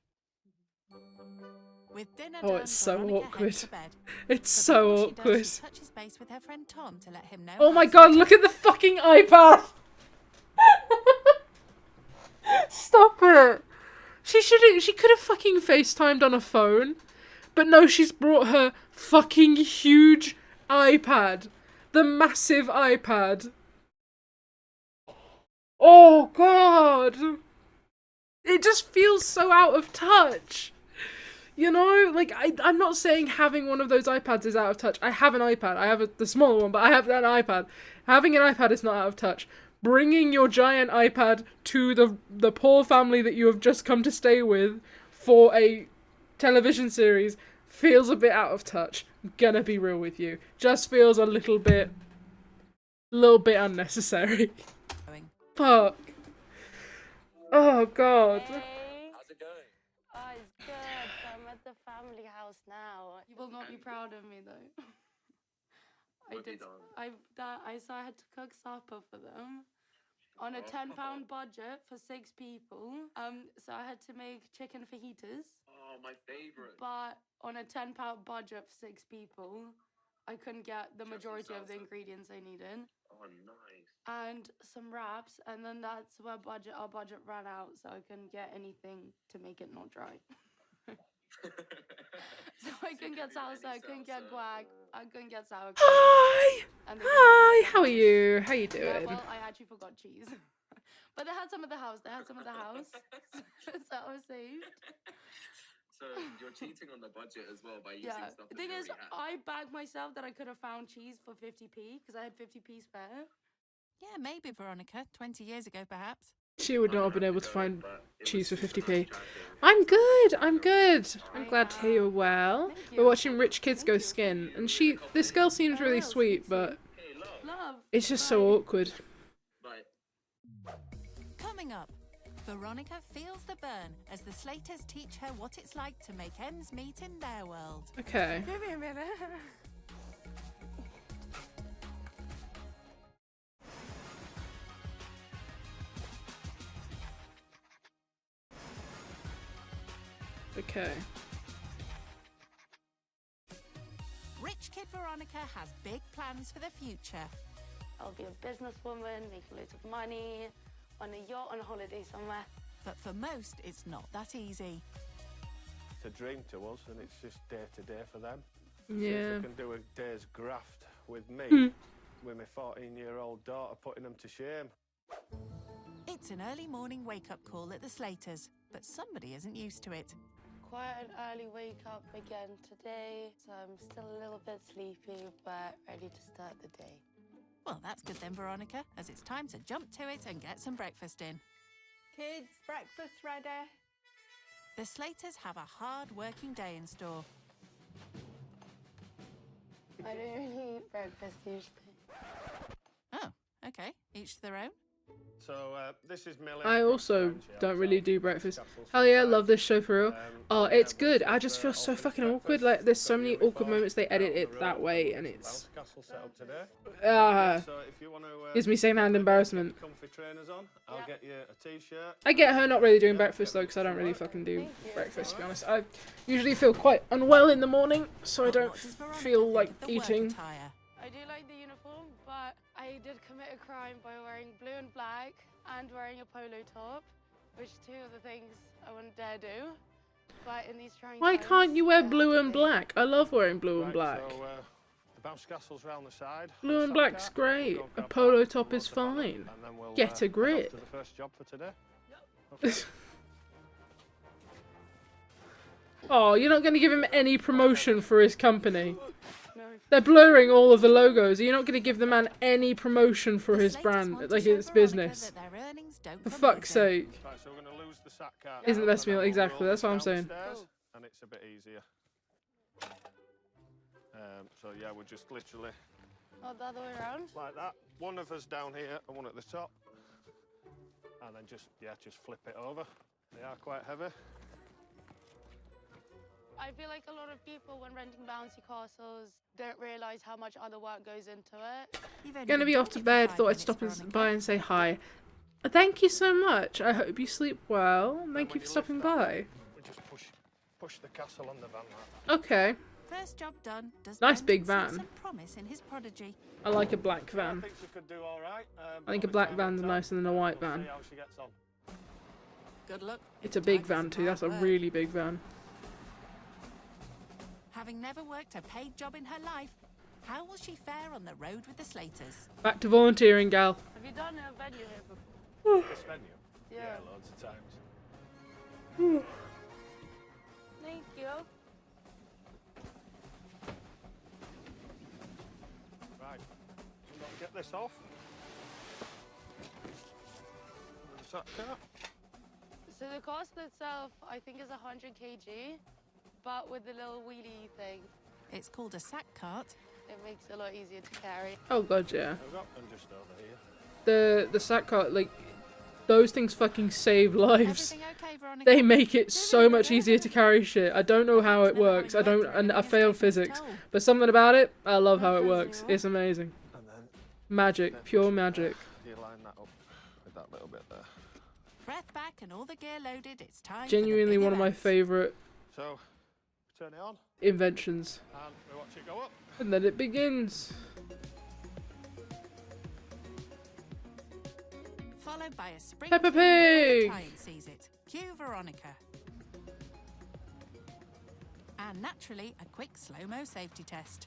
With dinner Oh, done, it's so Veronica awkward. heads to bed. It's But so before she awkward. does, she touches base with her friend Tom to let him know. Oh how my to god, return. look at the fucking iPad! Stop it! She could have fucking FaceTimed on a phone. But no, she's brought her fucking huge iPad. The massive iPad. Oh god! It just feels so out of touch. You know, like, I'm not saying having one of those iPads is out of touch. I have an iPad. I have the smaller one, but I have an iPad. Having an iPad is not out of touch. Bringing your giant iPad to the poor family that you have just come to stay with for a television series feels a bit out of touch. I'm gonna be real with you. Just feels a little bit unnecessary. Fuck. Oh god. Hey. How's it going? Oh, it's good. So I'm at the family house now. You will not be proud of me though. What have you done? So I had to cook supper for them on a £10 budget for 6 people. So I had to make chicken fajitas. Oh, my favourite. But on a £10 budget for 6 people, I couldn't get the majority of the ingredients I needed. Oh, nice. And some wraps, and then that's where our budget ran out, so I couldn't get anything to make it not dry. So I couldn't get salsa, I couldn't get guac, I couldn't get sour cream. Hi! And Hi, how are you? How you doing? Yeah, well, I actually forgot cheese. But they had some at the house, so I was saved. So you're cheating on the budget as well by using Yeah, stuff the that thing you is, already had. I bagged myself that I could have found cheese for 50p, because I had 50p spare. Yeah, maybe, Veronica. 20 years ago, perhaps. She would not I have been have able to to go, find but it cheese for was super 50p. nice chatting. I'm good, I'm good. I'm I glad to hear you're well. Thank We're you. watching Rich Kids Go Skint, and this girl seems really sweet, but Hey, love. Love. it's just so awkward. Bye. Coming up, Veronica feels the burn as the Slaters teach her what it's like to make ends meet in their world. Okay. Give me a minute. Okay. Rich kid Veronica has big plans for the future. I'll be a businesswoman, make loads of money, on a yacht, on a holiday somewhere. But for most, it's not that easy. It's a dream to us, and it's just day to day for them. Yeah. If they can do a day's graft with me, with my 14-year-old daughter, putting them to shame. It's an early morning wake-up call at the Slaters, but somebody isn't used to it. Quite an early wake up again today, so I'm still a little bit sleepy, but ready to start the day. Well, that's good then, Veronica, as it's time to jump to it and get some breakfast in. Kids, breakfast ready. The Slaters have a hard-working day in store. I don't really eat breakfast usually. Oh, okay. Each to their own. So this is Millie. I also don't really do breakfast. Hell yeah, I love this show for real. Oh, it's good. I just feel so fucking awkward. Like, there's so many awkward moments they edit it that way, and it's Castle set up today. So if you want to, gives me secondhand embarrassment. comfy trainers on, I'll get you a t-shirt. I get her not really doing breakfast though, because I don't really fucking do breakfast, to be honest. I usually feel quite unwell in the morning, so I don't What does Veronica feel think like of the work eating. attire? I do like the uniform, but I did commit a crime by wearing blue and black and wearing a polo top, which two of the things I wouldn't dare do. But in these trying Why times, can't you wear I have blue to and be. black? I love wearing blue and Right, black. So the bounce castle's round the side. Blue and Sack black's cat, great. we'll go A grab polo that, top we'll is load the van up, fine. and then we'll, Get a head off grip. to the first job for today. Okay. Oh, you're not going to give him any promotion for his company. No. They're blurring all of the logos. You're not going to give the man any promotion for The his Slaters brand, want to like show his Veronica business. that their earnings don't For come fuck's easy. sake. Right, so we're going to lose the sack cat. Isn't the now, best and meal, then we'll exactly, roll that's what I'm down the saying. stairs, and it's a bit easier. So yeah, we're just literally Not the other way around. like that. One of us down here and one at the top. And then just flip it over. They are quite heavy. I feel like a lot of people, when renting bouncy castles, don't realise how much other work goes into it. You've only Gonna been be off doing to it for bed. 5 Thought I'd minutes, stop Veronica. by and say hi. Thank you so much. I hope you sleep well. Thank you for stopping by. We just push the castle on the van like that. Okay. First job done. Does Nice Brendan big see van. some promise in his prodigy? I like a black I van. think she could do all right. I think a black van's nicer than a white van. See how she gets on. Good luck. It's a big van too. That's a really big van. Having never worked a paid job in her life, how will she fare on the road with the Slaters? Back to volunteering, gal. Have you done a venue here before? This venue? Yeah. Loads of times. Thank you. Right. Let's get this off. Where's that car? So the cost itself, I think, is 100 kg, but with the little wheelie thing, It's called a sack cart. it makes it a lot easier to carry. Oh god, yeah. We've got them just over here. The sack cart, like, those things fucking save lives. Everything okay, Veronica? They make it so much easier to carry shit. I don't know how it works. I failed physics, but something about it, I love how it works. It's amazing. And then Magic, pure magic. you line that up with that little bit there. Breath back and all the gear loaded. It's time. Genuinely for the one of my favourite So, turn it on inventions. and we watch it go up. And then it begins. Followed by a spring. Peppa clean before the Pig! client sees it. Cue Veronica. And naturally, a quick slow-mo safety test.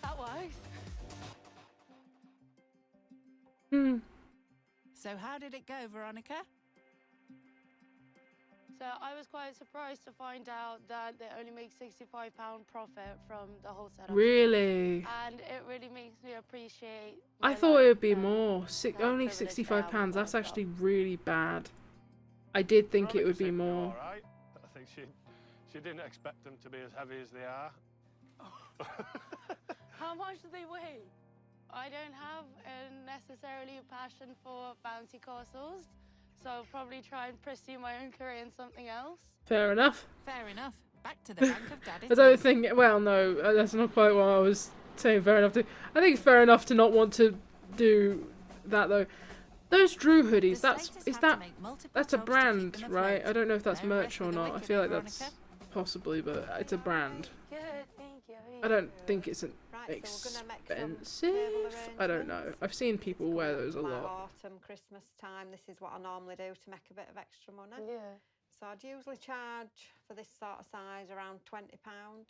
That works. Hmm. So how did it go, Veronica? So I was quite surprised to find out that they only make £65 profit from the whole setup. Really? And it really makes me appreciate. I my thought it life would be and more. how Only privileged I am £65. with That's my actually job. really bad. I did think it would be Veronica seemed more. All right. I think she didn't expect them to be as heavy as they are. How much do they weigh? I don't have necessarily a passion for bouncy castles, so I'll probably try and pursue my own career in something else. Fair enough. Fair enough. Back to the rank of daddy. I don't think. Well, no, that's not quite what I was saying. Fair enough to. I think it's fair enough to not want to do that though. Those Drew hoodies. That's a brand, right? I don't know if that's merch or not. I feel like that's possibly, but it's a brand. Good, thank you. I don't think it's an Right, so we're gonna make some expensive. table I don't know. arrangements. I've seen people wear those a Like lot. autumn, Christmas time, this is what I normally do to make a bit of extra money. Yeah. So I'd usually charge for this sort of size around £20,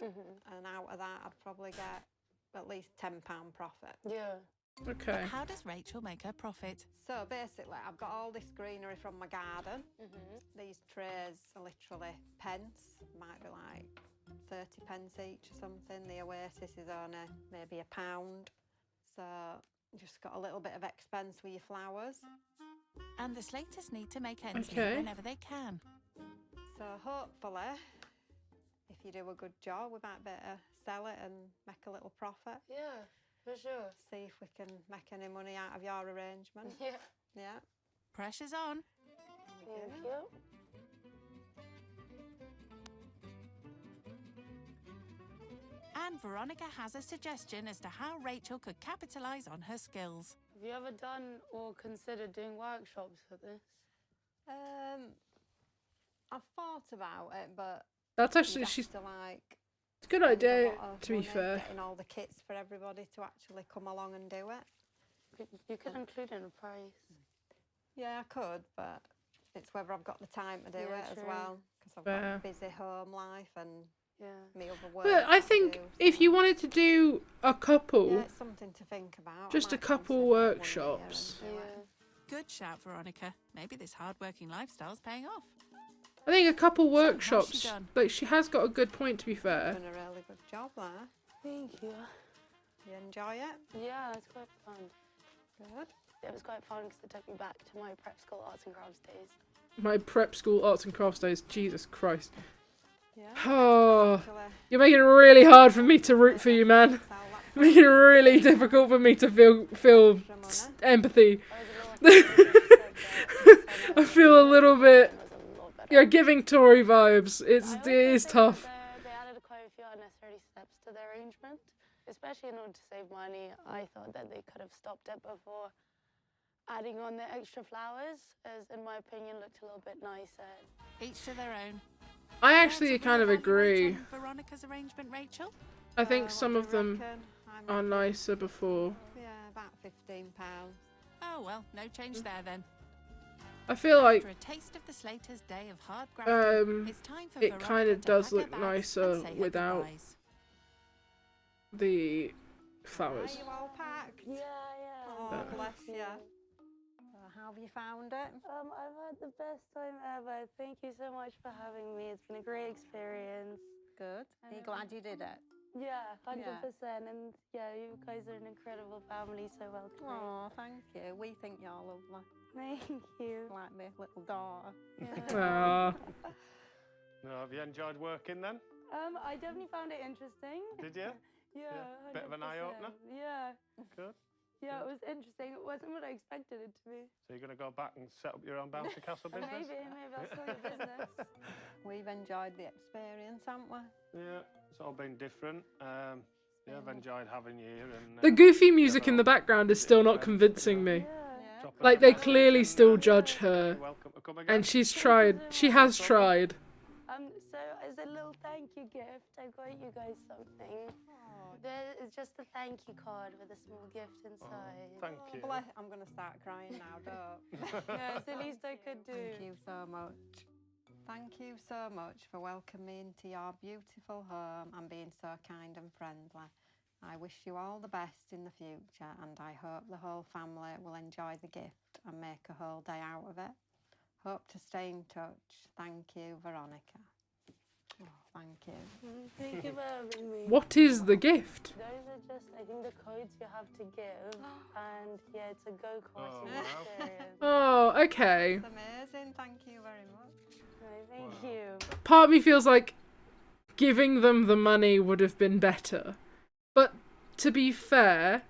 and out of that I'd probably get at least £10 profit. Yeah. Okay. How does Rachel make her profit? So basically, I've got all this greenery from my garden. These trays are literally pence, might be like 30 pence each or something. The Oasis is only maybe £1. So you just got a little bit of expense with your flowers. And the Slaters need to make ends meet Okay. whenever they can. So hopefully, if you do a good job, we might be able to sell it and make a little profit. Yeah, for sure. See if we can make any money out of your arrangement. Yeah. Yeah. Pressure's on. Thank you. And Veronica has a suggestion as to how Rachel could capitalise on her skills. Have you ever done or considered doing workshops for this? I've thought about it, but That's actually you'd have she's. to like. It's a good spend a idea. lot of To be money fair. getting all the kits for everybody to actually come along and do it. You could include in a price. Yeah, I could, but it's whether I've got the time to do Yeah, it as true. well, because I've Fair. got a busy home life and Yeah. me other work. But I to think do, if so- you wanted to do a couple, yeah, it's something to think about. I just a might couple consider it one year workshops. and do it. Yeah. Good shout, Veronica. Maybe this hard-working lifestyle's paying off. I think a couple how's she workshops. done? Like she has got a good point. To be fair. Done a really good job there. Thank you. You enjoy it? Yeah, it's quite fun. Good. It was quite fun because it took me back to my prep school arts and crafts days. My prep school arts and crafts days. Jesus Christ. Yeah. Oh, Actually, you're making it really hard for me to root for you, man. sell that You're making it really difficult for me to feel extra money. empathy. I was a little I feel a little bit. It was a lot better. You're giving Tory vibes. I It also is think tough. that they added arrangement, especially in order to save money. I thought that they could have stopped it before adding on the extra flowers, as in my opinion looked a little bit nicer. Each to their own. I actually kind of agree. Veronica's arrangement, Rachel? I think some What of do you them reckon? are nicer before. Yeah, about £15. Oh well, no change there then. I feel like After a taste of the Slaters' day of hard grafting, it's time for it Veronica kind of to does pack her look bags nicer and say her without goodbyes. the Are flowers. you all packed? Yeah, yeah. Oh, bless you. How have you found it? I've had the best time ever. Thank you so much for having me. It's been a great experience. Good. Are you glad you did it? Yeah, 100%. And yeah, you guys are an incredible family, so welcome. Oh, thank you. We think you're lovely. Thank you. Like my little daughter. Ah. No, have you enjoyed working then? I definitely found it interesting. Did you? Yeah, Bit of an 100%. eye-opener? Yeah. Good. Yeah, it was interesting. It wasn't what I expected it to be. So you're going to go back and set up your own bouncy castle business? Maybe I'll start a business. We've enjoyed the experience, haven't we? Yeah, it's all been different. Yeah, I've enjoyed having you here. And, The goofy music in the background is still not convincing me. Yeah. Like, they clearly still judge her. Welcome to come again. And she's tried. She has tried. So as a little thank you gift, I got you guys something. There is just a thank you card with a small gift inside. Thank you. I'm going to start crying now, don't. Yeah, it's the least I could do. Thank you so much. Thank you so much for welcoming me into your beautiful home and being so kind and friendly. I wish you all the best in the future, and I hope the whole family will enjoy the gift and make a whole day out of it. Hope to stay in touch. Thank you, Veronica. Oh, thank you. Thank you for having me. What is the gift? Those are just, I think, the codes you have to give. And yeah, it's a go-karting experience. Oh, okay. It's amazing. Thank you very much. No, thank you. Part of me feels like giving them the money would have been better. But to be fair,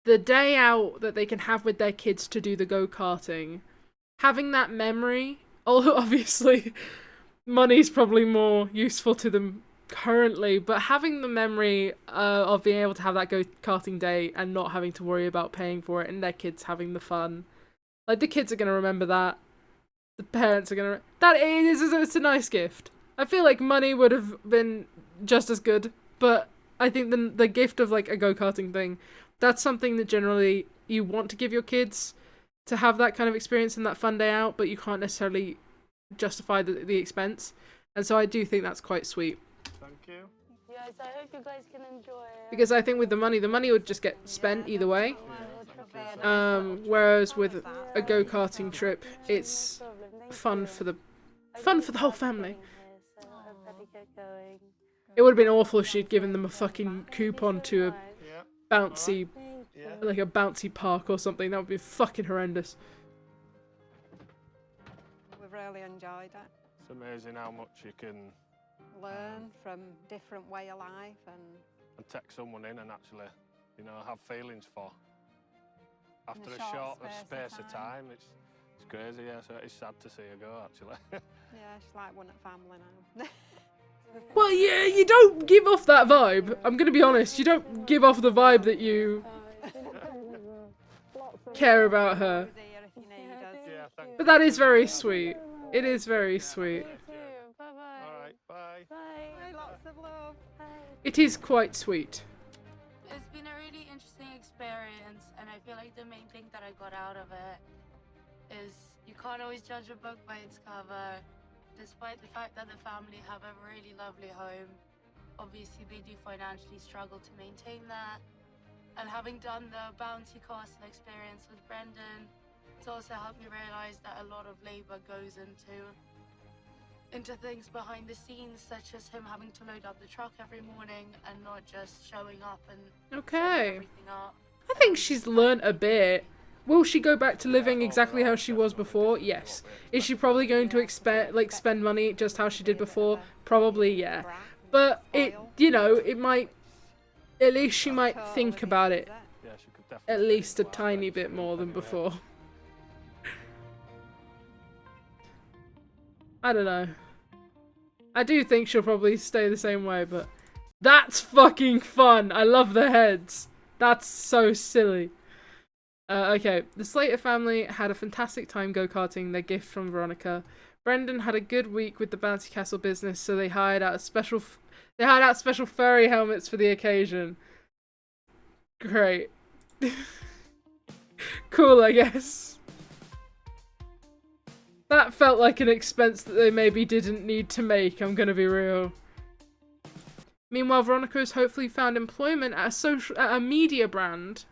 the day out that they can have with their kids to do the go-karting, having that memory, although obviously money's probably more useful to them currently, but having the memory of being able to have that go-karting day and not having to worry about paying for it and their kids having the fun. Like, the kids are going to remember that. The parents are going to... It's a nice gift. I feel like money would have been just as good, but I think the gift of, like, a go-karting thing, that's something that generally you want to give your kids to have that kind of experience and that fun day out, but you can't necessarily justify the expense. And so I do think that's quite sweet. Thank you. Yes, I hope you guys can enjoy it. Because I think with the money would just get spent either way. Whereas with a go-karting trip, it's fun for the whole family. It would have been awful if she'd given them a fucking coupon to a bouncy, like a bouncy park or something. That would be fucking horrendous. We've really enjoyed it. It's amazing how much you can Learn from different way of life and take someone in and actually, you know, have feelings for. After a a short short space space of of time, it's crazy. Yeah, so it's sad to see her go actually. yeah, she's like one at family now. Well, yeah, you don't give off that vibe. I'm gonna be honest, you don't give off the vibe that you care about her. Who's here if you need us. Yeah, thank But that is very sweet. It is very sweet. Bye-bye. All right, bye. Bye. Hey, lots of love. It is quite sweet. It's been a really interesting experience, and I feel like the main thing that I got out of it is you can't always judge a book by its cover. Despite the fact that the family have a really lovely home, obviously they do financially struggle to maintain that. And having done the bouncy castle experience with Brendan, it's also helped me realise that a lot of labour goes into things behind the scenes, such as him having to load up the truck every morning and not just showing up and setting everything up. I think she's learnt a bit. Will she go back to living exactly how she was before? Yes. Is she probably going to spend money just how she did before? Probably, yeah. But it might, at least she might think about it Yeah, she could definitely. at least a tiny bit more than before. I don't know. I do think she'll probably stay the same way, but That's fucking fun. I love the heads. That's so silly. Okay, the Slater family had a fantastic time go-karting, their gift from Veronica. Brendan had a good week with the bouncy castle business, so they hired out special furry helmets for the occasion. Great. Cool, I guess. That felt like an expense that they maybe didn't need to make, I'm gonna be real. Meanwhile, Veronica has hopefully found employment at a media brand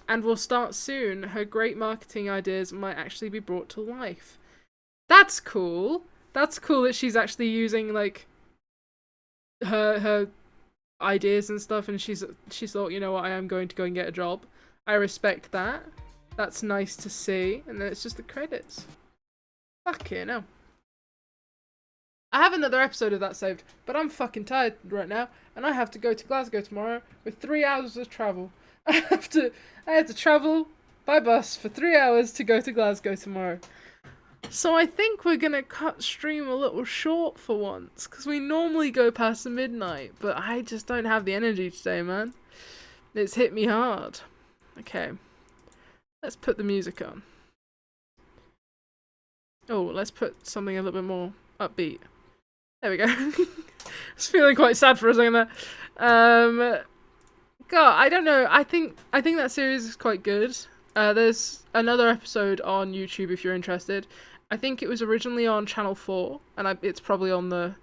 and will start soon. Her great marketing ideas might actually be brought to life. That's cool. That's cool that she's actually using like her ideas and stuff, and she's thought, you know what, I am going to go and get a job. I respect that. That's nice to see. And then it's just the credits. Fuck it, no. I have another episode of that saved, but I'm fucking tired right now, and I have to go to Glasgow tomorrow with 3 hours of travel. I have to travel by bus for 3 hours to go to Glasgow tomorrow. So I think we're gonna cut stream a little short for once, because we normally go past the midnight, but I just don't have the energy today, man. It's hit me hard. Okay. Let's put the music on. Oh, let's put something a little bit more upbeat. There we go. I was feeling quite sad for a second there. God, I don't know. I think that series is quite good. There's another episode on YouTube if you're interested. I think it was originally on Channel 4, and it's probably on the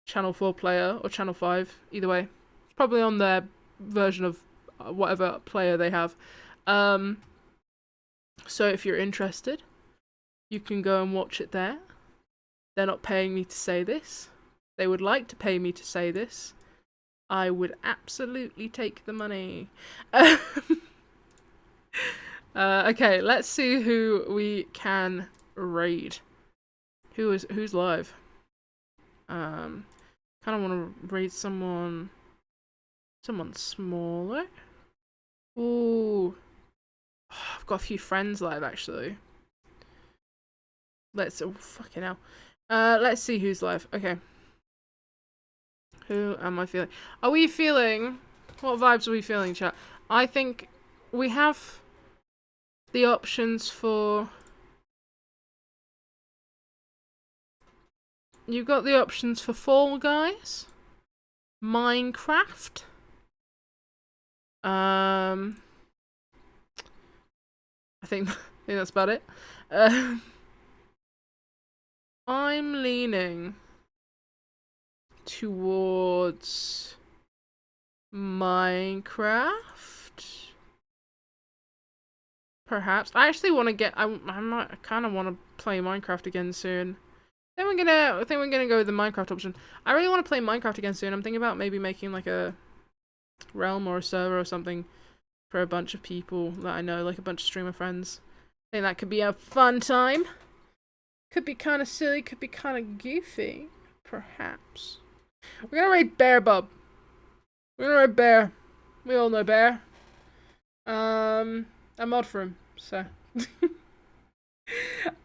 Channel 4 player, or Channel 5, either way. It's probably on their version of whatever player they have. So if you're interested, you can go and watch it there. They're not paying me to say this. They would like to pay me to say this. I would absolutely take the money. Okay, let's see who we can raid. Who's live? Kind of want to raid someone smaller. Ooh. Oh, I've got a few friends live actually. Oh fucking hell. Let's see who's live. Okay. Who am I feeling? Are we feeling... What vibes are we feeling, chat? I think we have the options for... You've got the options for Fall Guys, Minecraft, I think that's about it. I'm leaning towards Minecraft. Perhaps. I actually want to get... I kind of want to play Minecraft again soon. I think we're gonna go with the Minecraft option. I really want to play Minecraft again soon. I'm thinking about maybe making like a realm or a server or something for a bunch of people that I know, like a bunch of streamer friends. I think that could be a fun time. Could be kind of silly, could be kind of goofy, perhaps. We're gonna raid Bear Bub. We're gonna raid Bear. We all know Bear. I'm mod for him, so.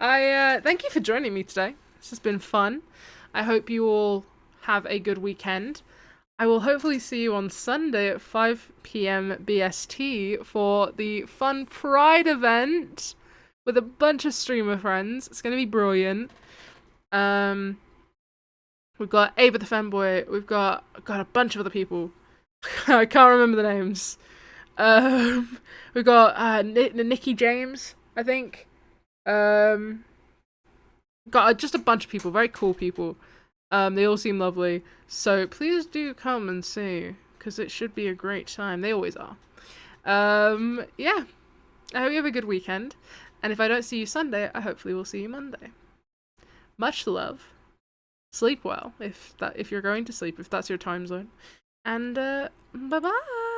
Thank you for joining me today. This has been fun. I hope you all have a good weekend. I will hopefully see you on Sunday at 5 PM BST for the fun Pride event with a bunch of streamer friends. It's going to be brilliant. We've got Ava the Fanboy. We've got a bunch of other people. I can't remember the names. We've got Nikki James, I think. Got just a bunch of people, very cool people. They all seem lovely. So please do come and see, because it should be a great time. They always are. Yeah. I hope you have a good weekend. And if I don't see you Sunday, I hopefully will see you Monday. Much love. Sleep well, if you're going to sleep, if that's your time zone. And bye-bye.